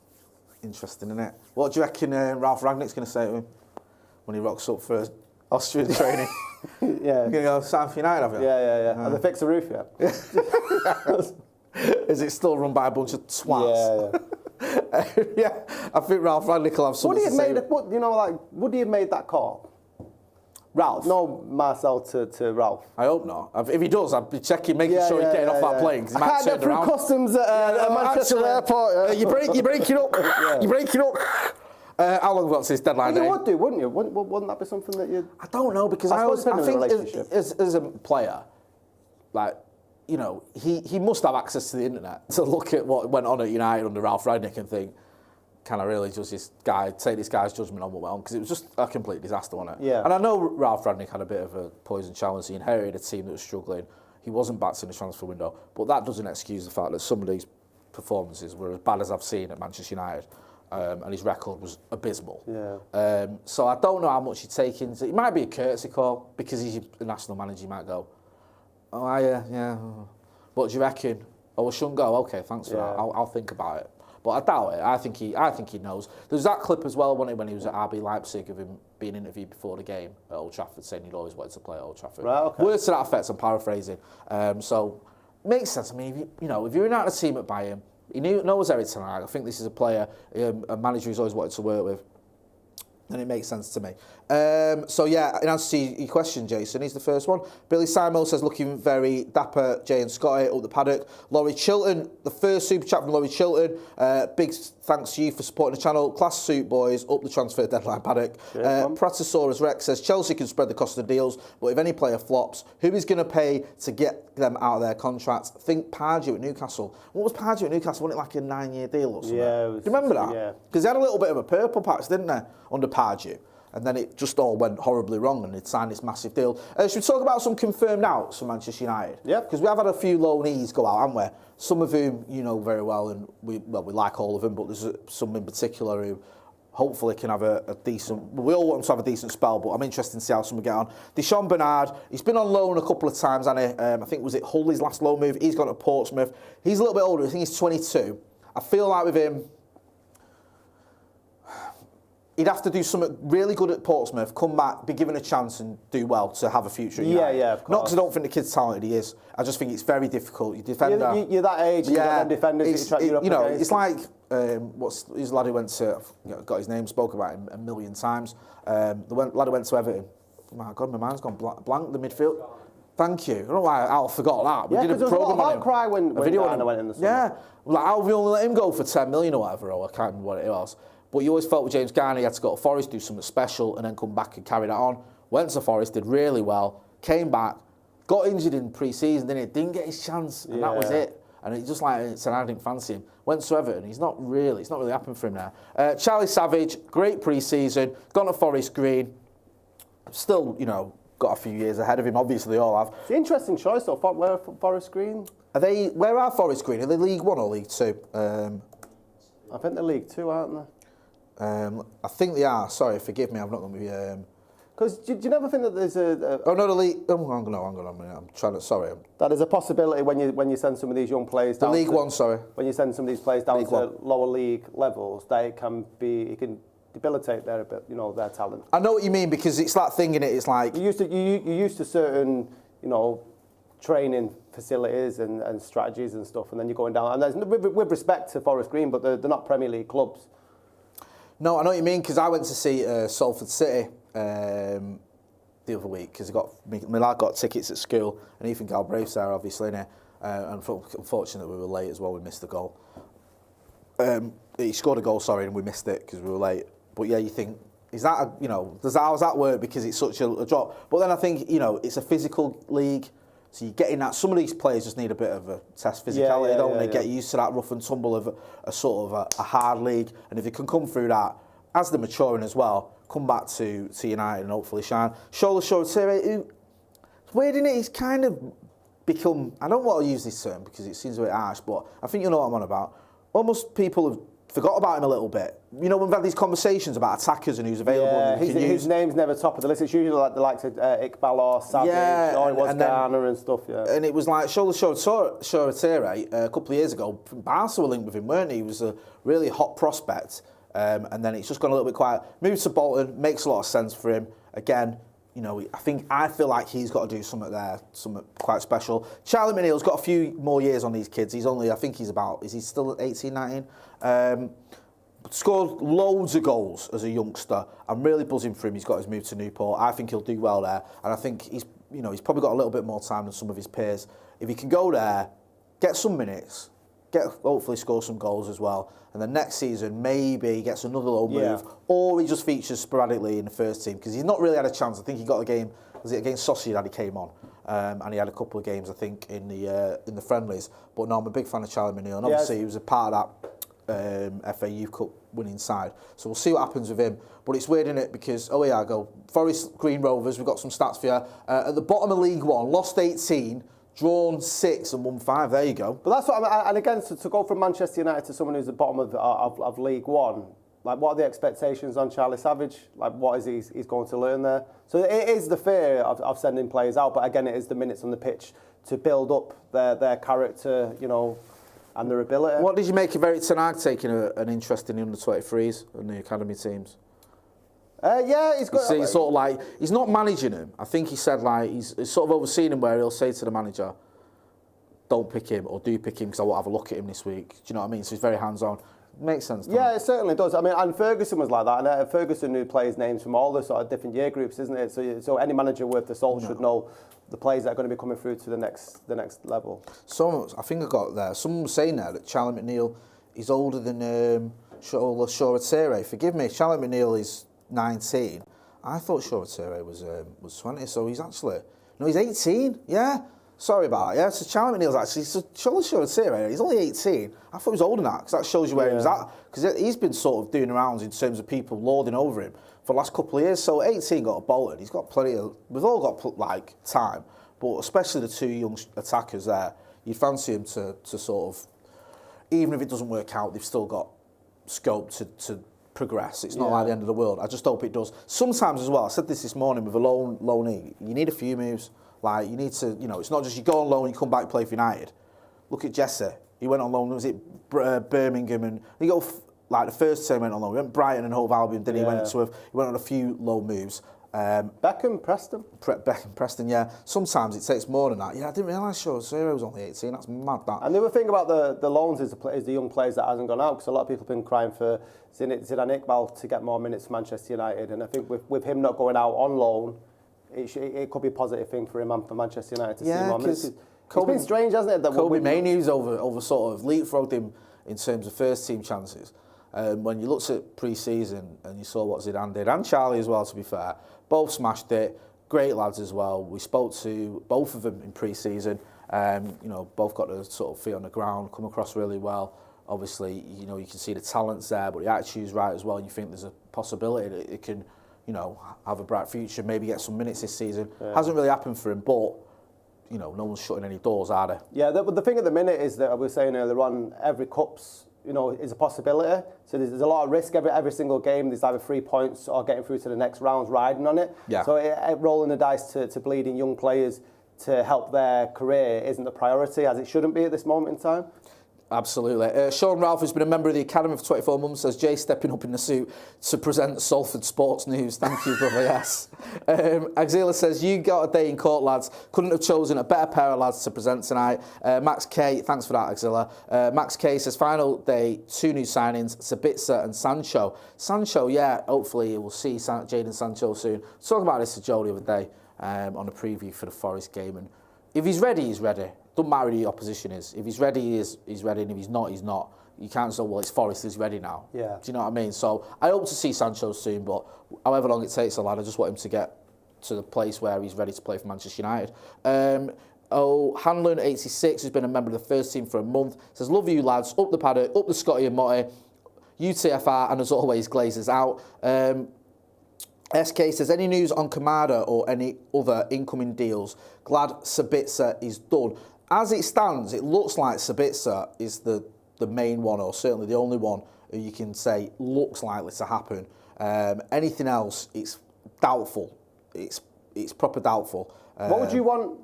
interesting, isn't it? What do you reckon Ralph Rangnick's going to say to him when he rocks up for Austrian training? Yeah. You're going to go South United, have you? Yeah. Have they fixed the roof yet? Is it still run by a bunch of twats? Yeah. Yeah, I think Ralph Rangnick will have something to say. Would he have made that call? Ralph? No, Marcel to Ralph. I hope not. If he does, I'd be checking, making sure he's getting off that plane. 'Cause he I might can't turn get through around. customs at Manchester Airport. You're breaking up. You're breaking up. How long what's his deadline? You would do, wouldn't you? Wouldn't that be something that you'd... I don't know, because I think as a player, like, he must have access to the internet to look at what went on at United under Ralph Rangnick and think, can I really judge take this guy's judgment on what went on? Because it was just a complete disaster, wasn't it? Yeah. And I know Ralph Rangnick had a bit of a poison challenge. He inherited a team that was struggling. He wasn't backed in the transfer window. But that doesn't excuse the fact that some of these performances were as bad as I've seen at Manchester United. And his record was abysmal. Yeah. So I don't know how much you take into... It might be a courtesy call, because he's the national manager. You might go, oh, yeah. What do you reckon? Oh, I shouldn't go. Okay, thanks for that. I'll think about it. But I doubt it. I think he knows. There's that clip as well when he was at RB Leipzig of him being interviewed before the game at Old Trafford, saying he'd always wanted to play at Old Trafford. Right, okay. Words to that effect, I'm paraphrasing. So makes sense. I mean, if you're in out of team at Bayern, he knows Eric Ten Hag. I think this is a player, a manager he's always wanted to work with. And it makes sense to me. So yeah, in answer to your question, Jason, he's the first one. Billy Simo says, looking very dapper, Jay and Scotty up the paddock. Laurie Chilton, the first super chat from Laurie Chilton. Big thanks to you for supporting the channel. Class suit boys, up the transfer deadline paddock. Pratosaurus Rex says, Chelsea can spread the cost of the deals, but if any player flops, who is going to pay to get them out of their contracts? Think Pardew at Newcastle. What was Pardew at Newcastle? Wasn't it like a 9-year deal or something? Yeah. Do you remember that? Yeah. Because they had a little bit of a purple patch, didn't they, under Pardew? And then it just all went horribly wrong and they'd signed this massive deal. Should we talk about some confirmed outs for Manchester United? Yeah. Because we have had a few loanees go out, haven't we? Some of whom you know very well, and we like all of them, but there's some in particular who hopefully can have a decent... We all want them to have a decent spell, but I'm interested to see how some get on. Deshaun Bernard, he's been on loan a couple of times, hasn't he? I think, was it Hull, his last loan move? He's gone to Portsmouth. He's a little bit older. I think he's 22. I feel like with him... He'd have to do something really good at Portsmouth, come back, be given a chance and do well to have a future at United. Yeah, of course. Not because I don't think the kid's talented, he is. I just think it's very difficult. You defender... You're that age, you've got them defenders that you're up against. It's like, what's his lad who went to... I've got his name, spoke about him a million times. The lad who went to Everton. My God, my mind's gone blank, the midfield. Thank you. I don't know why I forgot that. We did a program on him. Cry when Diana went in the summer. Yeah. Like, how have we only let him go for 10 million or whatever, or I can't remember what it was. But you always felt with James Garner, he had to go to Forest, do something special, and then come back and carry that on. Went to Forest, did really well, came back, got injured in pre-season, didn't get his chance, and that was it. And it just like, I didn't fancy him. Went to Everton, it's not really happened for him now. Charlie Savage, great pre-season, gone to Forest Green, still, got a few years ahead of him, obviously they all have. It's an interesting choice though, where Forest Green? Where are Forest Green? Are they League 1 or League 2? I think they're League 2, aren't they? I think they are. Sorry, forgive me. I'm not going to be. Because do you never think that there's Oh no, the league. Oh, hang on a minute. I'm trying to. Sorry. That is a possibility when you send some of these young players down. The League 1. Sorry. When you send some of these players down to lower league levels, it can debilitate their their talent. I know what you mean, because it's that thing in it. It's like you're used to certain training facilities and strategies and stuff, and then you're going down. And there's with respect to Forest Green, but they're not Premier League clubs. No, I know what you mean, because I went to see Salford City the other week because my lad got tickets at school, and Ethan Galbraith's there, obviously, innit? And unfortunately, we were late as well. We missed the goal. He scored a goal, sorry, and we missed it because we were late. But yeah, you think, is that how's that work because it's such a drop? But then I think it's a physical league. So you're getting that. Some of these players just need a bit of a test physicality, don't they? Get used to that rough and tumble of a sort of a hard league. And if they can come through that, as they're maturing as well, come back to United and hopefully shine. Shola, it's weird, isn't it? He's kind of become, I don't want to use this term because it seems a bit harsh, but I think you know what I'm on about. Almost people have forgot about him a little bit. We've had these conversations about attackers and who's available. Yeah, and his name's never top of the list. It's usually like the likes of Iqbal or Sabitzer, or it was Ghana and stuff. Yeah, and it was like Shola a couple of years ago. Barca were linked with him, weren't he? He was a really hot prospect, and then it's just gone a little bit quiet. Moved to Bolton, makes a lot of sense for him. Again, I feel like he's got to do something there, something quite special. Charlie McNeil's got a few more years on these kids. He's only, I think he's about, is he still 18, 19? Scored loads of goals as a youngster. I'm really buzzing for him. He's got his move to Newport. I think he'll do well there. And I think he's probably got a little bit more time than some of his peers. If he can go there, get some minutes, hopefully score some goals as well. And then next season, maybe he gets another low move, or he just features sporadically in the first team because he's not really had a chance. I think he got a game, was it against Sociedad he came on, and he had a couple of games I think in the friendlies. But no, I'm a big fan of Charlie McNeil, and obviously he was a part of that FA Youth Cup winning side. So we'll see what happens with him. But it's weird, isn't it? Because I go Forest Green Rovers. We've got some stats for you. At the bottom of League One, lost 18. Drawn 6 and won 5. There you go. But that's what and again, to go from Manchester United to someone who's at the bottom of League One, like what are the expectations on Charlie Savage? Like what is he's going to learn there? So it is the fear of sending players out, but again, it is the minutes on the pitch to build up their character, and their ability. What did you make of Eric Ten Hag taking an interest in the under-23s and the academy teams? He's got. He's sort of like, he's not managing him. I think he said like he's sort of overseeing him where he'll say to the manager, "Don't pick him," or "Do pick him because I won't have a look at him this week." Do you know what I mean? So he's very hands-on. Makes sense. Yeah, it certainly does. I mean, and Ferguson was like that, and Ferguson knew players' names from all the sort of different year groups, isn't it? So any manager worth the salt should know the players that are going to be coming through to the next level. So I think I got there. Someone was saying there that Charlie McNeil is older than Shola. Forgive me, Charlie McNeil is 19. I thought Shola was 20, so he's actually he's 18. Yeah. Sorry about that, yeah. So Charlie McNeil's actually, he's only 18. I thought he was older than that, because that shows you where he was at. Because he's been sort of doing rounds in terms of people lording over him for the last couple of years. So 18 got a Bolton. He's got plenty of, we've all got like time, but especially the two young attackers there, you'd fancy him to sort of, even if it doesn't work out, they've still got scope to progress. It's not like the end of the world. I just hope it does. Sometimes as well, I said this morning with a loanee, you need a few moves. Like, you need to, it's not just you go on loan and you come back and play for United. Look at Jesse. He went on loan, was it Birmingham? And he got, like, the first time he went on loan. He went Brighton and Hove Albion, then he went on a few loan moves. Beckham, Preston. Preston, yeah. Sometimes it takes more than that. Yeah, I didn't realise Shola was only 18. That's mad, that. And the other thing about the loans is the young players that hasn't gone out, because a lot of people have been crying for Zidane Iqbal to get more minutes for Manchester United. And I think with him not going out on loan, it could be a positive thing for him and for Manchester United to see more minutes. It's been strange, hasn't it? That Kobe Mainoo's over sort of leapfrogged him in terms of first team chances. When you looked at pre-season and you saw what Zidane did, and Charlie as well, to be fair, both smashed it. Great lads as well. We spoke to both of them in pre-season. Both got the sort of feet on the ground, come across really well. Obviously, you can see the talent's there, but the attitude's right as well. And you think there's a possibility that it can, have a bright future, maybe get some minutes this season. Hasn't really happened for him, but no one's shutting any doors, are they? Yeah, the thing at the minute is that I was saying earlier on, every cup's is a possibility. So there's a lot of risk every single game. There's either 3 points or getting through to the next rounds, riding on it. Yeah. So rolling the dice to bleed in young players to help their career isn't the priority, as it shouldn't be at this moment in time. Absolutely. Sean Ralph, who's been a member of the Academy for 24 months, says, Jay stepping up in the suit to present Salford Sports News. Thank you, brother, yes. Axila says, you got a day in court, lads. Couldn't have chosen a better pair of lads to present tonight. Max K, thanks for that, Axila. Max K says, final day, 2 new signings, Sabitzer and Sancho. Sancho, yeah, hopefully we'll see Jadon Sancho soon. Talking about this to Joe the other day on a preview for the Forest game. And if he's ready, he's ready. Doesn't matter who the opposition is. If he's ready, he's ready, and if he's not, he's not. You can't say, well, it's Forest, he's ready now. Yeah. Do you know what I mean? So I hope to see Sancho soon, but however long it takes a lad, I just want him to get to the place where he's ready to play for Manchester United. Hanlon 86, who's been a member of the first team for a month, says, love you lads, up the Paddock, up the Scotty and Motti, UTFR, and as always, Glazers out. SK says, any news on Kamada or any other incoming deals? Glad Sabitzer is done. As it stands, it looks like Sabitzer is the main one, or certainly the only one who you can say looks likely to happen. Anything else, it's doubtful. It's proper doubtful. What would you want?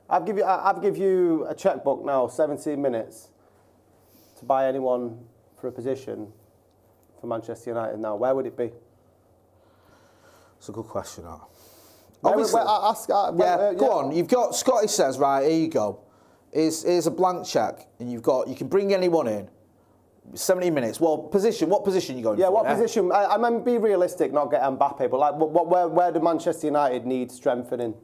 I'd give you a checkbook now, 17 minutes, to buy anyone for a position for Manchester United now. Where would it be? It's a good question, that. Obviously, Go on. You've got, Scotty says, right, here you go. Here's a blank check, and you can bring anyone in. 17 minutes. Well, what position are you going for? Yeah, what position? I mean, be realistic, not get Mbappe, but like, where do Manchester United need strengthening?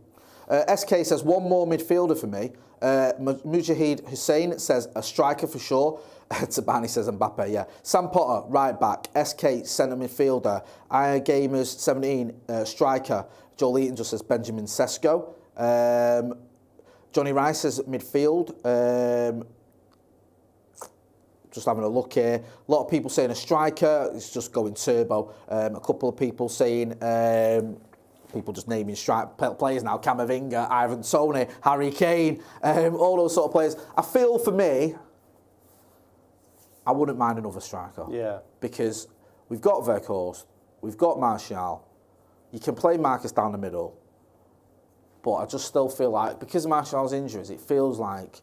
SK says, one more midfielder for me. Mujahid Hussein says, a striker for sure. Tabani says Mbappe, yeah. Sam Potter, right back. SK, centre midfielder. Aya Gamers, 17, striker. Joel Eaton just says Benjamin Sesko. Johnny Rice says midfield. Just having a look here. A lot of people saying a striker. It's just going turbo. A couple of people saying... people just naming players now. Camavinga, Ivan Toney, Harry Kane, all those sort of players. I feel for me, I wouldn't mind another striker. Yeah. Because we've got Weghorst, we've got Martial. You can play Marcus down the middle. But I just still feel like, because of Martial's injuries, it feels like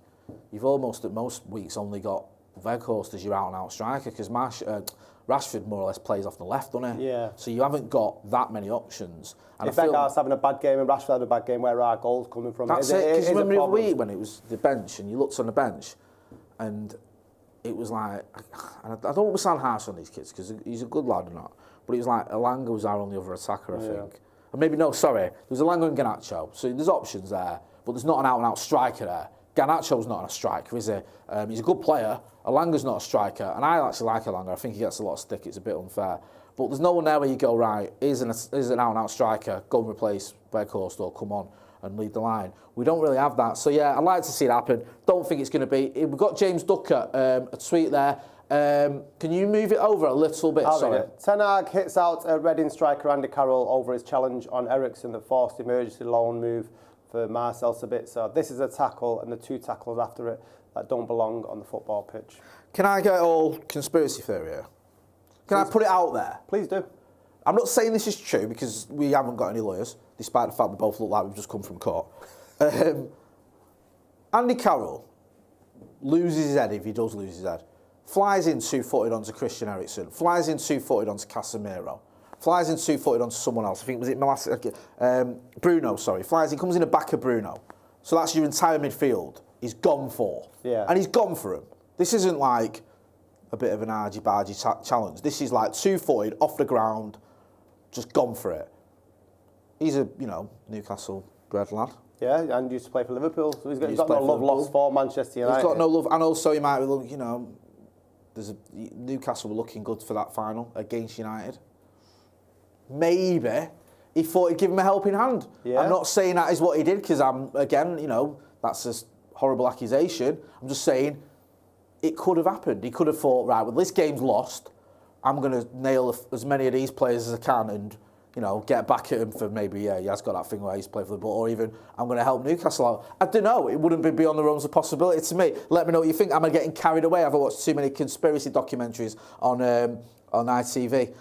you've almost at most weeks only got Weghorst as your out-and-out striker, because Rashford more or less plays off the left, doesn't he? Yeah. So you haven't got that many options. And if Weghorst's having a bad game and Rashford had a bad game, where are our goals coming from? That's it, because remember the other week when it was the bench, and you looked on the bench, and it was like, and I don't want to sound harsh on these kids, because he's a good lad or not, but it was like Elanga was our only other attacker, I think. And maybe, no, sorry, there was Elanga and Garnacho, so there's options there, but there's not an out-and-out striker there. Garnacho's not a striker, is he? He's a good player. Elanga's not a striker, and I actually like Elanga. I think he gets a lot of stick. It's a bit unfair. But there's no one there where you go, right, here's an out-and-out striker, go and replace Weghorst or come on and lead the line. We don't really have that. So, yeah, I'd like to see it happen. Don't think it's going to be... We've got James Ducker, a tweet there. Can you move it over a little bit? Sorry. Ten Hag hits out a Reading striker Andy Carroll over his challenge on Ericsson that forced emergency loan move for Marcel Sabitzer. This is a tackle and the 2 tackles after it that don't belong on the football pitch. Can I get all conspiracy theory here? Can I put it out there? Please do. I'm not saying this is true because we haven't got any lawyers, despite the fact we both look like we've just come from court. Andy Carroll loses his head if he does lose his head. Flies in 2-footed onto Christian Eriksen. Flies in 2-footed onto Casemiro. Flies in 2-footed onto someone else. I think, was it Bruno, sorry. Flies in, comes in the back of Bruno. So that's your entire midfield. He's gone for. Yeah. And he's gone for him. This isn't like a bit of an argy-bargy challenge. This is like 2-footed, off the ground, just gone for it. He's a, Newcastle bred lad. Yeah, and used to play for Liverpool. So he's got no love lost for Manchester United. He's got no love. And also he might be, Newcastle were looking good for that final against United. Maybe he thought he'd give him a helping hand. Yeah. I'm not saying that is what he did, because that's a horrible accusation. I'm just saying it could have happened. He could have thought, right, well, this game's lost. I'm going to nail as many of these players as I can and, get back at him for maybe, he has got that thing where he's played for the ball, or even I'm going to help Newcastle out. I don't know. It wouldn't be beyond the realms of possibility to me. Let me know what you think. Am I getting carried away? I've watched too many conspiracy documentaries on ITV,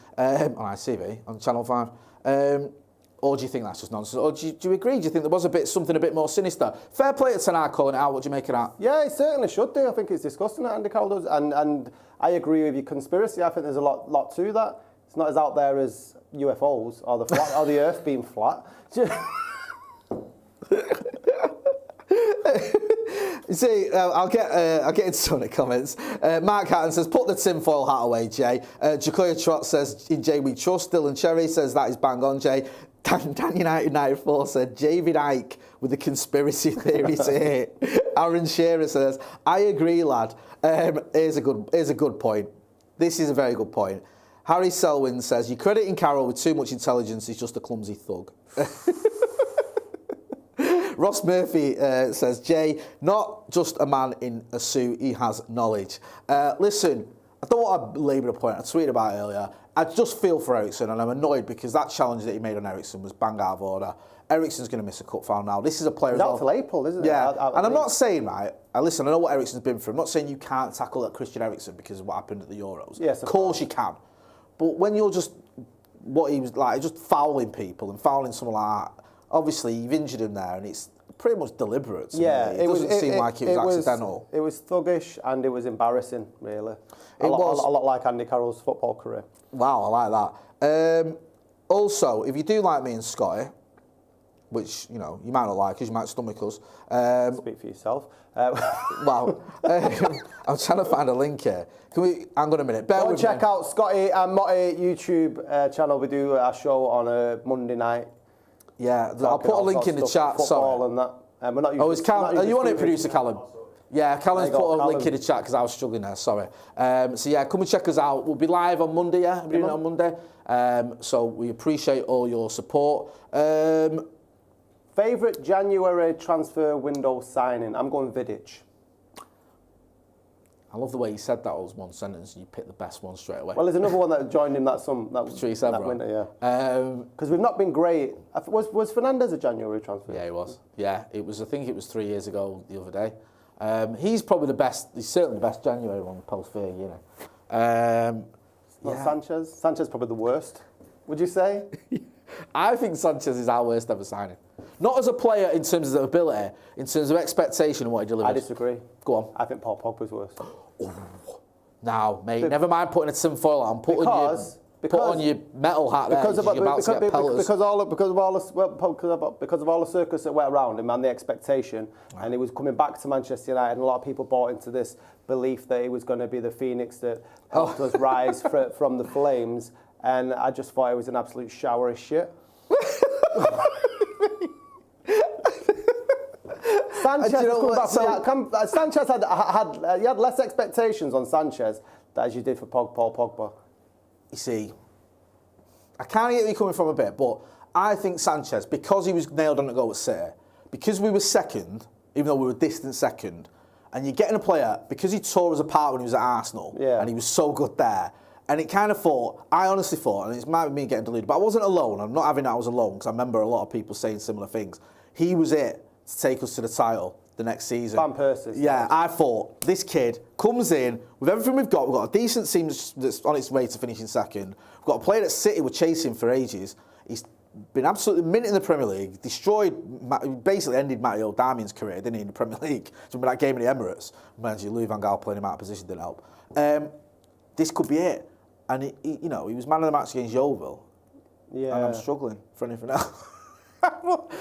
on Channel 5. Or do you think that's just nonsense? Or do you agree? Do you think there was something a bit more sinister? Fair play to Ten Hag calling it out. What do you make of that? Yeah, it certainly should do. I think it's disgusting that Andy Carroll does. And I agree with your conspiracy. I think there's a lot to that. It's not as out there as UFOs or the Earth being flat. See, I'll get into some of the comments. Mark Hatton says, put the tinfoil hat away, Jay. Jacoya Trot says, in Jay we trust. Dylan Cherry says, that is bang on, Jay. Dan United 94 said, David Icke with the conspiracy theories here. Aaron Shearer says, I agree, lad. Here's a good point. This is a very good point. Harry Selwyn says, you're crediting Carroll with too much intelligence. He's just a clumsy thug. Ross Murphy says, Jay, not just a man in a suit, he has knowledge. Listen, I don't want to labour the point I tweeted about earlier. I just feel for Ericsson, and I'm annoyed because that challenge that he made on Ericsson was bang out of order. Ericsson's going to miss a cup final now. This is a player... It's out till April, isn't it? Yeah, and I'm not saying, right, listen, I know what Ericsson's been through. I'm not saying you can't tackle at Christian Eriksen because of what happened at the Euros. Yes, of course you can. But when you're just, what he was like, just fouling people and fouling someone like that, obviously you've injured him there and it's pretty much deliberate. Yeah, it doesn't seem like it was accidental. It was thuggish and it was embarrassing, really. A was lot like Andy Carroll's football career. Wow, I like that. Also, if you do like me and Scotty, which, you know, you might not like us, you might stomach us. Speak for yourself. Wow. I'm trying to find a link here. Hang on a minute. Go and check out Scotty and Motti YouTube channel. We do our show on a Monday night. Yeah, I'll put a link in the chat. Sorry. And that. We're not using, is Callum? Are you on it, producer Callum? Yeah, Callum's put a link in the chat because I was struggling there. Sorry. So yeah, come and check us out. We'll be live on Monday. Yeah, we're doing it on Monday. So we appreciate all your support. Favourite January transfer window signing? I'm going Vidic. I love the way you said that was one sentence and you picked the best one straight away. Well, there's another one that joined him that winter, yeah. Because we've not been great. Was Fernandez a January transfer? Yeah, he was. Yeah, it was. I think it was 3 years ago the other day. He's probably the best. He's certainly the best January one post-Fergie, you know. Not Sanchez. Sanchez probably the worst. Would you say? I think Sanchez is our worst ever signing. Not as a player in terms of ability, in terms of expectation and what he delivered. I disagree. Go on. I think Paul Pogba's worse. Now, mate, never mind putting a tinfoil on. Put on your metal hat there. Because of all the circus that went around him and the expectation, and he was coming back to Manchester United, and a lot of people bought into this belief that he was going to be the phoenix that helped us rise from the flames, and I just thought it was an absolute shower of shit. Sanchez, Sanchez had less expectations on Sanchez as you did for Paul Pogba. You see, I kind of get where you're coming from a bit, but I think Sanchez, because he was nailed on the goal at City, because we were second, even though we were distant second, and you're getting a player, because he tore us apart when he was at Arsenal, and he was so good there, and it kind of I honestly thought, and it might be me getting deluded, but I wasn't alone. I'm not having that I was alone, because I remember a lot of people saying similar things. He was it to take us to the title the next season. Van Persie. Yeah, I thought this kid comes in with everything we've got a decent team that's on its way to finishing second. We've got a player at City we're chasing for ages. He's been absolutely mint in the Premier League, basically ended Matteo Darmian's career, didn't he, in the Premier League? Remember that game in the Emirates? Mind you, Louis van Gaal playing him out of position didn't help. This could be it. And he was man of the match against Yeovil. Yeah. And I'm struggling for anything else.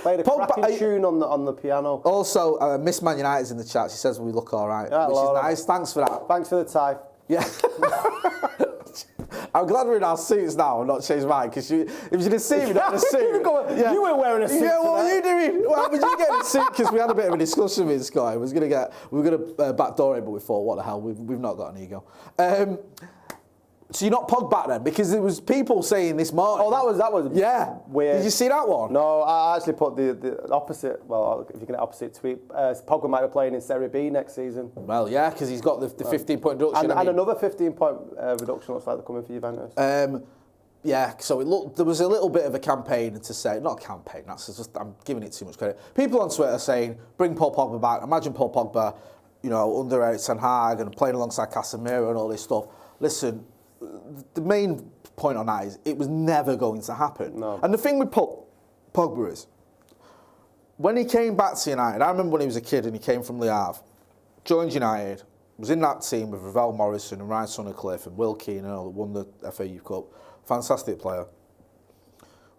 Played a cracking tune on the piano. Also, Miss Man United's in the chat. She says we look all right, which is nice. Thanks for that. Thanks for the tie. Yeah. I'm glad we're in our suits now and not changed mine, because if you'd have seen me not in a suit... You were wearing a suit. Yeah, what were you doing? Well, would you get in a suit? Because we had a bit of a discussion with Scotty. We were going to backdoor it, but we thought, what the hell, we've not got an ego. So you're not Pog back then? Because there was people saying this morning. Oh, that was weird. Did you see that one? No, I actually put the opposite. Well, if you can opposite tweet, Pogba might be playing in Serie B next season. Well, yeah, because he's got the 15-point reduction. And another 15-point reduction looks like they're coming for Juventus. Yeah, so there was a little bit of a campaign to say, not a campaign, I'm giving it too much credit. People on Twitter saying, bring Paul Pogba back. Imagine Paul Pogba, under Erik Ten Hag and playing alongside Casemiro and all this stuff. Listen, the main point on that is it was never going to happen. No. And the thing with Paul Pogba is. When he came back to United, I remember when he was a kid and he came from Le Havre, joined United, was in that team with Ravel Morrison and Ryan Suthercliffe and Will Keane and all that won the FA Youth Cup. Fantastic player.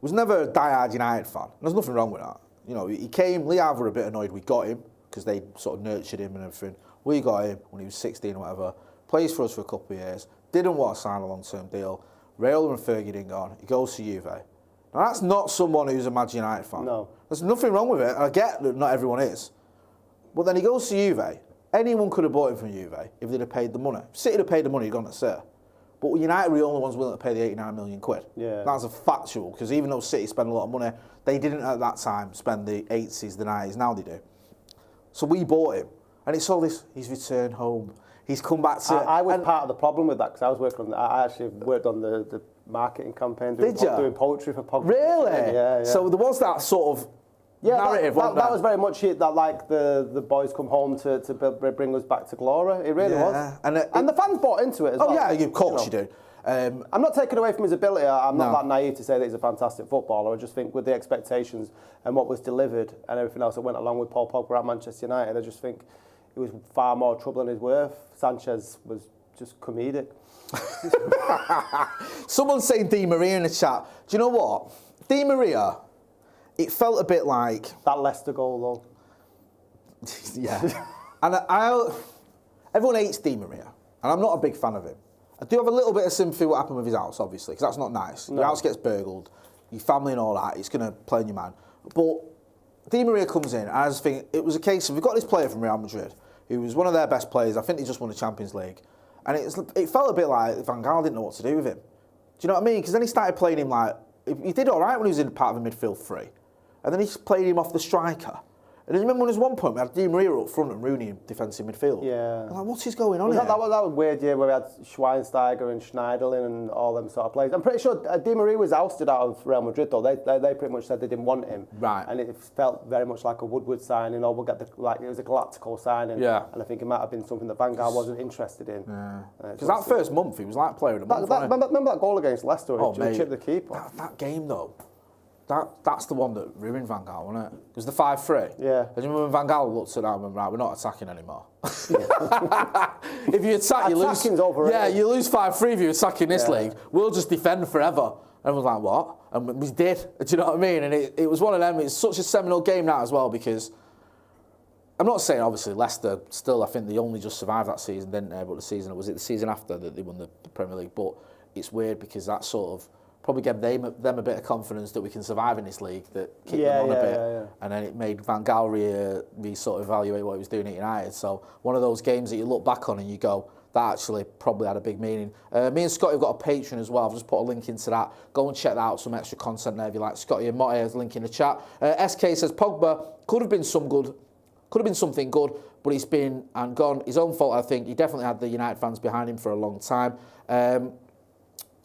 Was never a die-hard United fan. There's nothing wrong with that. You know, he came, Le Havre were a bit annoyed we got him because they sort of nurtured him and everything. We got him when he was 16 or whatever. Plays for us for a couple of years. Didn't want to sign a long-term deal. Raiola and Fergie didn't go on. He goes to Juve. Now, that's not someone who's a mad United fan. No. There's nothing wrong with it. I get that not everyone is. But then he goes to Juve. Anyone could have bought him from Juve if they'd have paid the money. City would have paid the money, he'd gone to City. But United were the only ones willing to pay the 89 million quid. Yeah. That's a factual, because even though City spent a lot of money, they didn't at that time spend the 80s, the 90s, now they do. So we bought him. And it's all this, he's returned home. He's come back to... I was part of the problem with that, because I was working on... I actually worked on the marketing campaign, doing poetry for Pogba. Really? Yeah. So there was that sort of narrative, that was very much it, that like the boys come home to bring us back to glory. It really was. And the fans bought into it as well. Oh yeah, of course you do. I'm not taking away from his ability. I'm not that naive to say that he's a fantastic footballer. I just think with the expectations and what was delivered and everything else that went along with Paul Pogba at Manchester United, I just think he was far more trouble than his worth. Sanchez was just comedic. Someone's saying Di Maria in the chat. Do you know what? Di Maria, it felt a bit like... That Leicester goal, though. Yeah. And everyone hates Di Maria, and I'm not a big fan of him. I do have a little bit of sympathy what happened with his house, obviously, because that's not nice. No. Your house gets burgled, your family and all that, it's going to play on your mind. But Di Maria comes in, and I just think it was a case of, we've got this player from Real Madrid, who was one of their best players. I think he just won the Champions League. And it felt a bit like Van Gaal didn't know what to do with him. Do you know what I mean? Because then he started playing him like... He did all right when he was in part of the midfield three. And then he played him off the striker. And I remember when there was one point we had Di Maria up front and Rooney in defensive midfield. Yeah. I'm like, what's going on here? That was a weird year where we had Schweinsteiger and Schneiderlin and all them sort of players. I'm pretty sure Di Maria was ousted out of Real Madrid, though. They pretty much said they didn't want him. Right. And it felt very much like a Woodward signing, or it was a Galactical signing. Yeah. And I think it might have been something that Van Gaal wasn't interested in. Yeah. Because that first month, he was like player of the month. Remember that goal against Leicester where he chipped the keeper? That game, though. That's the one that ruined Van Gaal, wasn't it? It was the 5-3. Yeah. And you remember when Van Gaal looked at that and went, right, we're not attacking anymore. If you attack, you lose. Attacking's overrated. Yeah, you lose 5-3 if you attack in this league. We'll just defend forever. And everyone's like, what? And we did. Do you know what I mean? And it was one of them. It's such a seminal game now as well, because I'm not saying, obviously, Leicester still, I think they only just survived that season, didn't they? But the season after that they won the Premier League? But it's weird because that sort of probably gave them a bit of confidence that we can survive in this league, that kicked them on a bit. Yeah. And then it made Van Gaal sort of evaluate what he was doing at United. So one of those games that you look back on and you go, that actually probably had a big meaning. Me and Scotty have got a Patreon as well. I've just put a link into that. Go and check that out, some extra content there if you like. Scotty and Motti has a link in the chat. SK says, Pogba could have been something good, but he's been and gone. His own fault, I think. He definitely had the United fans behind him for a long time.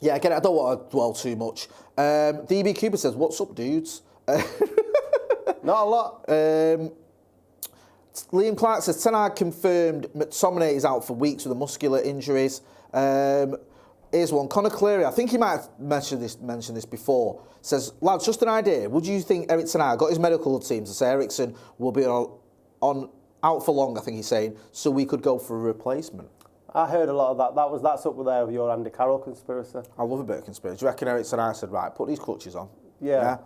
Yeah, again, I don't want to dwell too much. DB Cooper says, what's up, dudes? Not a lot. Liam Clark says, Ten Hag confirmed McTominay is out for weeks with the muscular injuries. Here's one. Conor Cleary, I think he might have mentioned this before, says, lads, just an idea. Would you think Eric Ten Hag got his medical team to say Eriksen will be out for long, I think he's saying, so we could go for a replacement? I heard a lot of that. That's up there with your Andy Carroll conspiracy. I love a bit of conspiracy. Do you reckon Eric Ten said, right, put these clutches on? Yeah.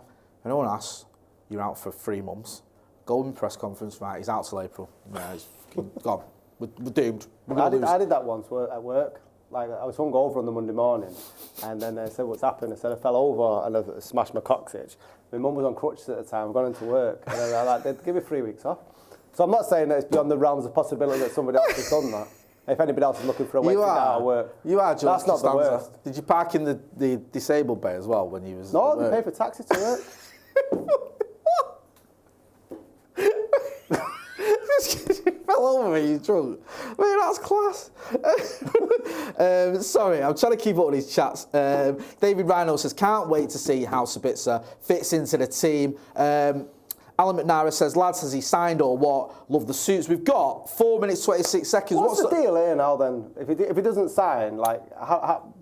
And no one asks, you're out for 3 months. Go in press conference, right, he's out till April. Yeah, he's gone. We're doomed. I did that once at work. Like, I was hungover on the Monday morning, and then they said, what's happened? I said, I fell over and I smashed my coccyx. My mum was on crutches at the time, I've gone into work, and I was like, give me 3 weeks off. So I'm not saying that it's beyond the realms of possibility that somebody else has done that. If anybody else is looking for a way to get out of work. You are, George. That's not the worst. Did you park in the disabled bay as well when you was No, they pay for taxi to work. You fell over me, you drunk. Man, that's class. Sorry, I'm trying to keep up with these chats. David Rhino says, can't wait to see how Sabitzer fits into the team. Alan McNara says, lads, has he signed or what? Love the suits. We've got 4 minutes, 26 seconds. What's the deal here now then? If he doesn't sign, like, how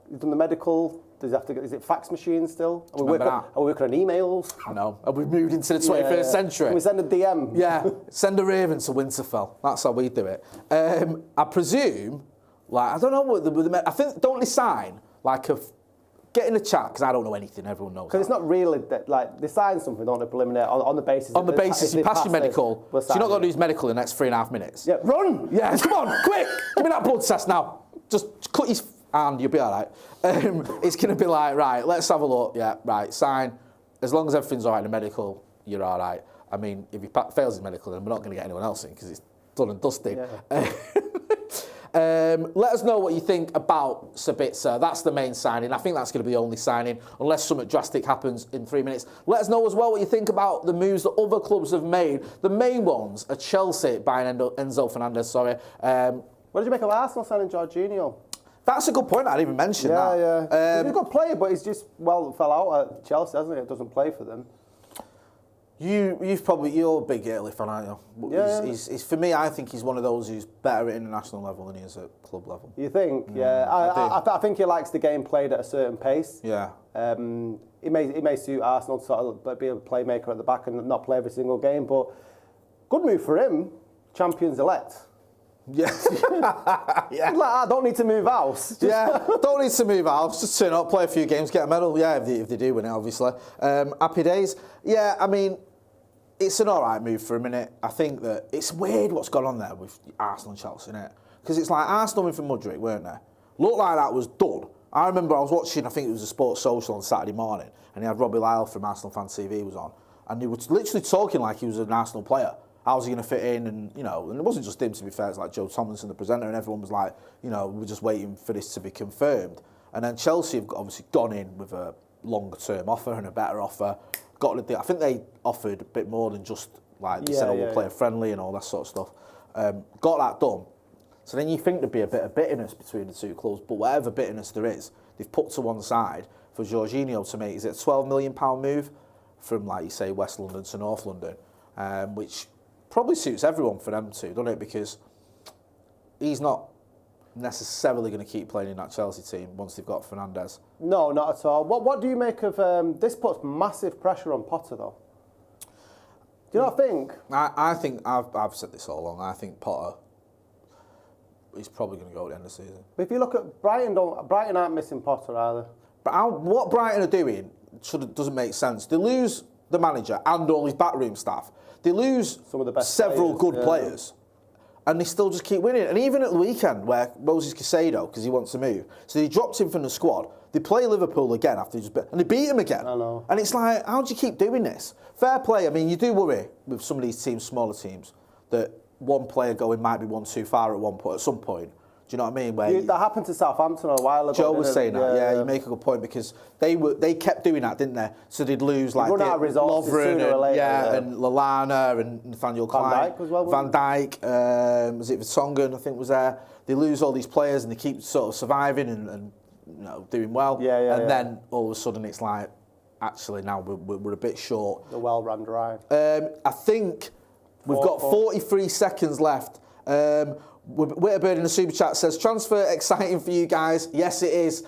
he's done the medical Does he have to get? Is it fax machine still? Are we remember working on emails? I know. Have we moved into the 21st century? Can we send a DM? Yeah, send a raven to Winterfell. That's how we do it. I presume, like, I don't know what I think, don't they sign, like, get in a chat, because I don't know anything, everyone knows. Because it's not really, like, they sign something, don't they, preliminary, on the basis... On the basis you pass your medical, so you're not going to do his medical in the next 3.5 minutes. Yeah, run! Yeah, come on, quick! Give me that blood test now. Just cut his hand, you'll be all right. It's going to be like, right, let's have a look. Yeah, right, sign. As long as everything's all right in the medical, you're all right. I mean, if he fails his medical, then we're not going to get anyone else in, because it's done and dusted. Yeah. Let us know what you think about Sabitzer. That's the main signing. I think that's going to be the only signing, unless something drastic happens in 3 minutes. Let us know as well what you think about the moves that other clubs have made. The main ones are Chelsea buying Enzo Fernandez. What did you make of Arsenal signing Jorginho? That's a good point. I didn't even mention that. Yeah. He's a good player, but he's just, fell out at Chelsea, hasn't he? It doesn't play for them. You're a big Italy fan, aren't you? Yeah. He's, for me, I think he's one of those who's better at international level than he is at club level. You think? Yeah. I think he likes the game played at a certain pace. Yeah. It may suit Arsenal to sort of be a playmaker at the back and not play every single game, but good move for him. Champions elect. Yeah. Yeah. Like, I don't need to move house. Don't need to move house. Just turn up, play a few games, get a medal. Yeah, if they do win it, obviously. Happy days. Yeah, I mean, it's an all right move for a minute. I think that it's weird what's gone on there with Arsenal and Chelsea, innit? Because it's like Arsenal went from Mudryk, weren't they? Looked like that was done. I remember I was watching, I think it was a Sports Social on Saturday morning, and he had Robbie Lyle from Arsenal Fan TV was on, and he was literally talking like he was an Arsenal player. How's he going to fit in? And, and it wasn't just him, to be fair. It's like Joe Tomlinson, the presenter, and everyone was like, we're just waiting for this to be confirmed. And then Chelsea have obviously gone in with a longer-term offer and a better offer. I think they offered a bit more than just, like, they said, we'll play friendly and all that sort of stuff. Got that done. So then you think there'd be a bit of bitterness between the two clubs, but whatever bitterness there is, they've put to one side for Jorginho to make, is it a £12 million move from, like you say, West London to North London, which probably suits everyone for them too, doesn't it? Because he's not necessarily going to keep playing in that Chelsea team once they've got Fernandez. No, not at all. What do you make of this? Puts massive pressure on Potter, though. Do you not think? I think I've said this all along. I think Potter, he's probably going to go at the end of the season. But if you look at Brighton aren't missing Potter either. But what Brighton are doing doesn't make sense. They lose the manager and all his backroom staff. They lose some of the best several good players, and they still just keep winning. And even at the weekend, where Moses Caicedo, because he wants to move, so they dropped him from the squad. They play Liverpool again after and they beat him again. I know. And it's like, how do you keep doing this? Fair play. I mean, you do worry with some of these teams, smaller teams, that one player going might be one too far at some point. Do you know what I mean? That happened to Southampton a while ago. Joe was saying that. Yeah, you make a good point, because they kept doing that, didn't they? So they'd lose like run out of resources sooner or later, and Lallana and Nathaniel Klein. Van Dijk as well. Van Dijk, was it Vertonghen? I think was there. They lose all these players and they keep sort of surviving and doing well. And then all of a sudden it's like, actually now we're a bit short. The well ran dry. I think we've got 43 seconds left. Winterburn in the super chat says, transfer exciting for you guys. Yes, it is.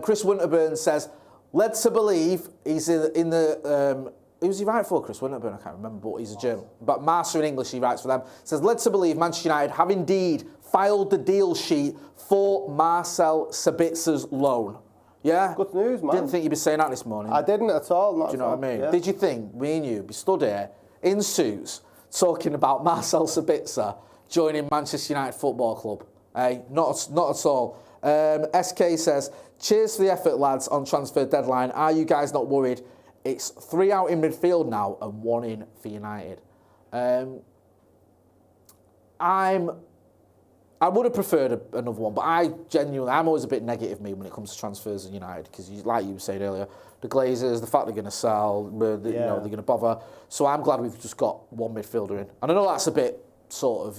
Chris Winterburn says, led to believe he's in the... who was he write for, Chris Winterburn? I can't remember, but he's a German. But Master in English, he writes for them. Says, led to believe Manchester United have indeed filed the deal sheet for Marcel Sabitzer's loan. Yeah? Good news, man. Didn't think you'd be saying that this morning. I didn't at all. Do you know what I mean? Yeah. Did you think me and you be stood here in suits talking about Marcel Sabitzer joining Manchester United Football Club? Hey, not at all. SK says, cheers for the effort, lads, on transfer deadline. Are you guys not worried? It's 3 out in midfield now and 1 in for United. I would have preferred another one, but I'm always a bit negative, me, when it comes to transfers in United, because like you were saying earlier, the Glazers, the fact they're going to sell, they're going to bother. So I'm glad we've just got one midfielder in. And I know that's a bit sort of,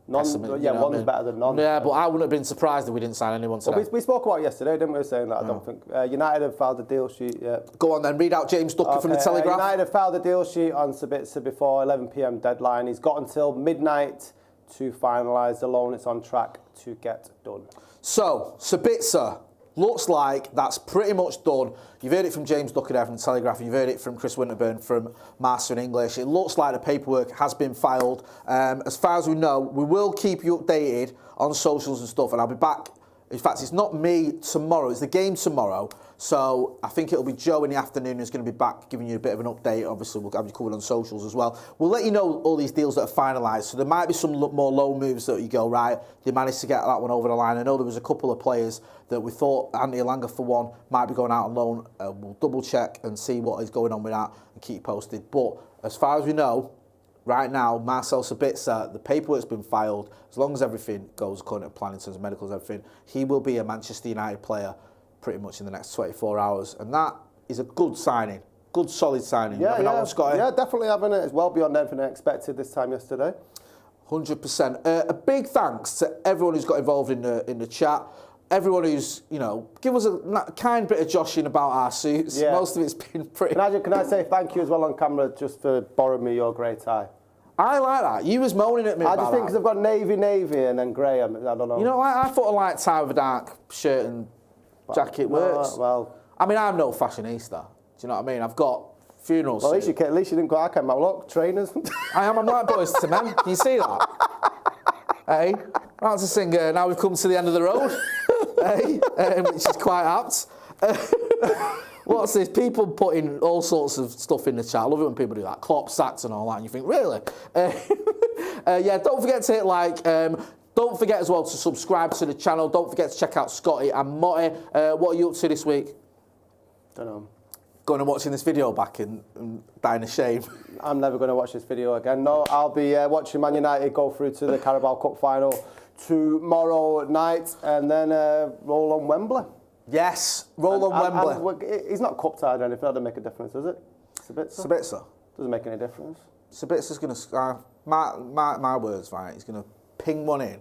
one's better than none. Yeah, but I wouldn't have been surprised if we didn't sign anyone today. Well, we spoke about it yesterday, didn't we? Saying that I don't think United have filed the deal sheet yet. Go on then, read out James Ducker from the Telegraph. United have filed the deal sheet on Sabitzer before 11 p.m. deadline. He's got until midnight to finalise the loan. It's on track to get done. So, Sabitzer, looks like that's pretty much done. You've heard it from James Ducker from the Telegraph. You've heard it from Chris Winterburn from Master in English. It looks like the paperwork has been filed. As far as we know, we will keep you updated on socials and stuff, and I'll be back. In fact, it's not me tomorrow. It's the game tomorrow. So I think it'll be Joe in the afternoon who's going to be back giving you a bit of an update. Obviously, we'll have you covered on socials as well. We'll let you know all these deals that are finalised. So there might be some more low moves that you go, right, they managed to get that one over the line. I know there was a couple of players that we thought, Andy Elanga for one, might be going out on loan. We'll double check and see what is going on with that and keep you posted. But as far as we know, right now, Marcel Sabitzer, the paperwork's been filed. As long as everything goes according to plan in terms of medicals and everything, he will be a Manchester United player pretty much in the next 24 hours. And that is a good signing, good solid signing. Yeah, that one, Scotty? Yeah, definitely having it. It's well beyond anything I expected this time yesterday. 100%. A big thanks to everyone who's got involved in the chat. Everyone who's, give us a kind bit of joshing about our suits. Yeah. Most of it's been pretty... Can I say thank you as well on camera just for borrowing me your grey tie? I like that. You was moaning at me about that. I just think because I've got navy and then grey, I don't know. You know, I thought a light tie with a dark shirt and jacket works. Well, I mean, I'm no fashionista. Do you know what I mean? I've got funeral well, suits. at least you didn't go, I came out, look, trainers. I'm like boys to men. Can you see that? Hey, right to sing, now we've come to the end of the road. Hey, which is quite apt. What's this? People putting all sorts of stuff in the chat. I love it when people do that. Klopp sacks and all that. And you think, really? Yeah, don't forget to hit like. Don't forget as well to subscribe to the channel. Don't forget to check out Scotty and Motti. What are you up to this week? Don't know. Going and watching this video back and dying of shame. I'm never going to watch this video again. No, I'll be watching Man United go through to the Carabao Cup final tomorrow night and then roll on Wembley. Yes, roll on Wembley. He's not cup tied or anything. That doesn't make a difference, does it? Sabitzer? Doesn't make any difference. Sabitzer's going to, my words, right, he's going to ping one in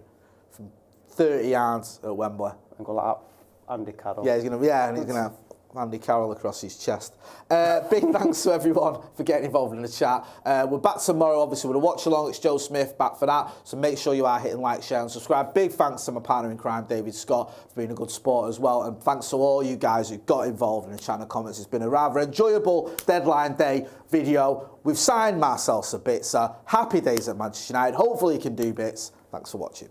from 30 yards at Wembley. And go like that, Andy Carroll. Yeah, he's going to have Andy Carroll across his chest. Big thanks to everyone for getting involved in the chat. We're back tomorrow, obviously, with a watch along. It's Joe Smith back for that. So make sure you are hitting like, share, and subscribe. Big thanks to my partner in crime, David Scott, for being a good sport as well. And thanks to all you guys who got involved in the chat and the comments. It's been a rather enjoyable deadline day video. We've signed Marcel Sabitzer. Happy days at Manchester United. Hopefully he can do bits. Thanks for watching.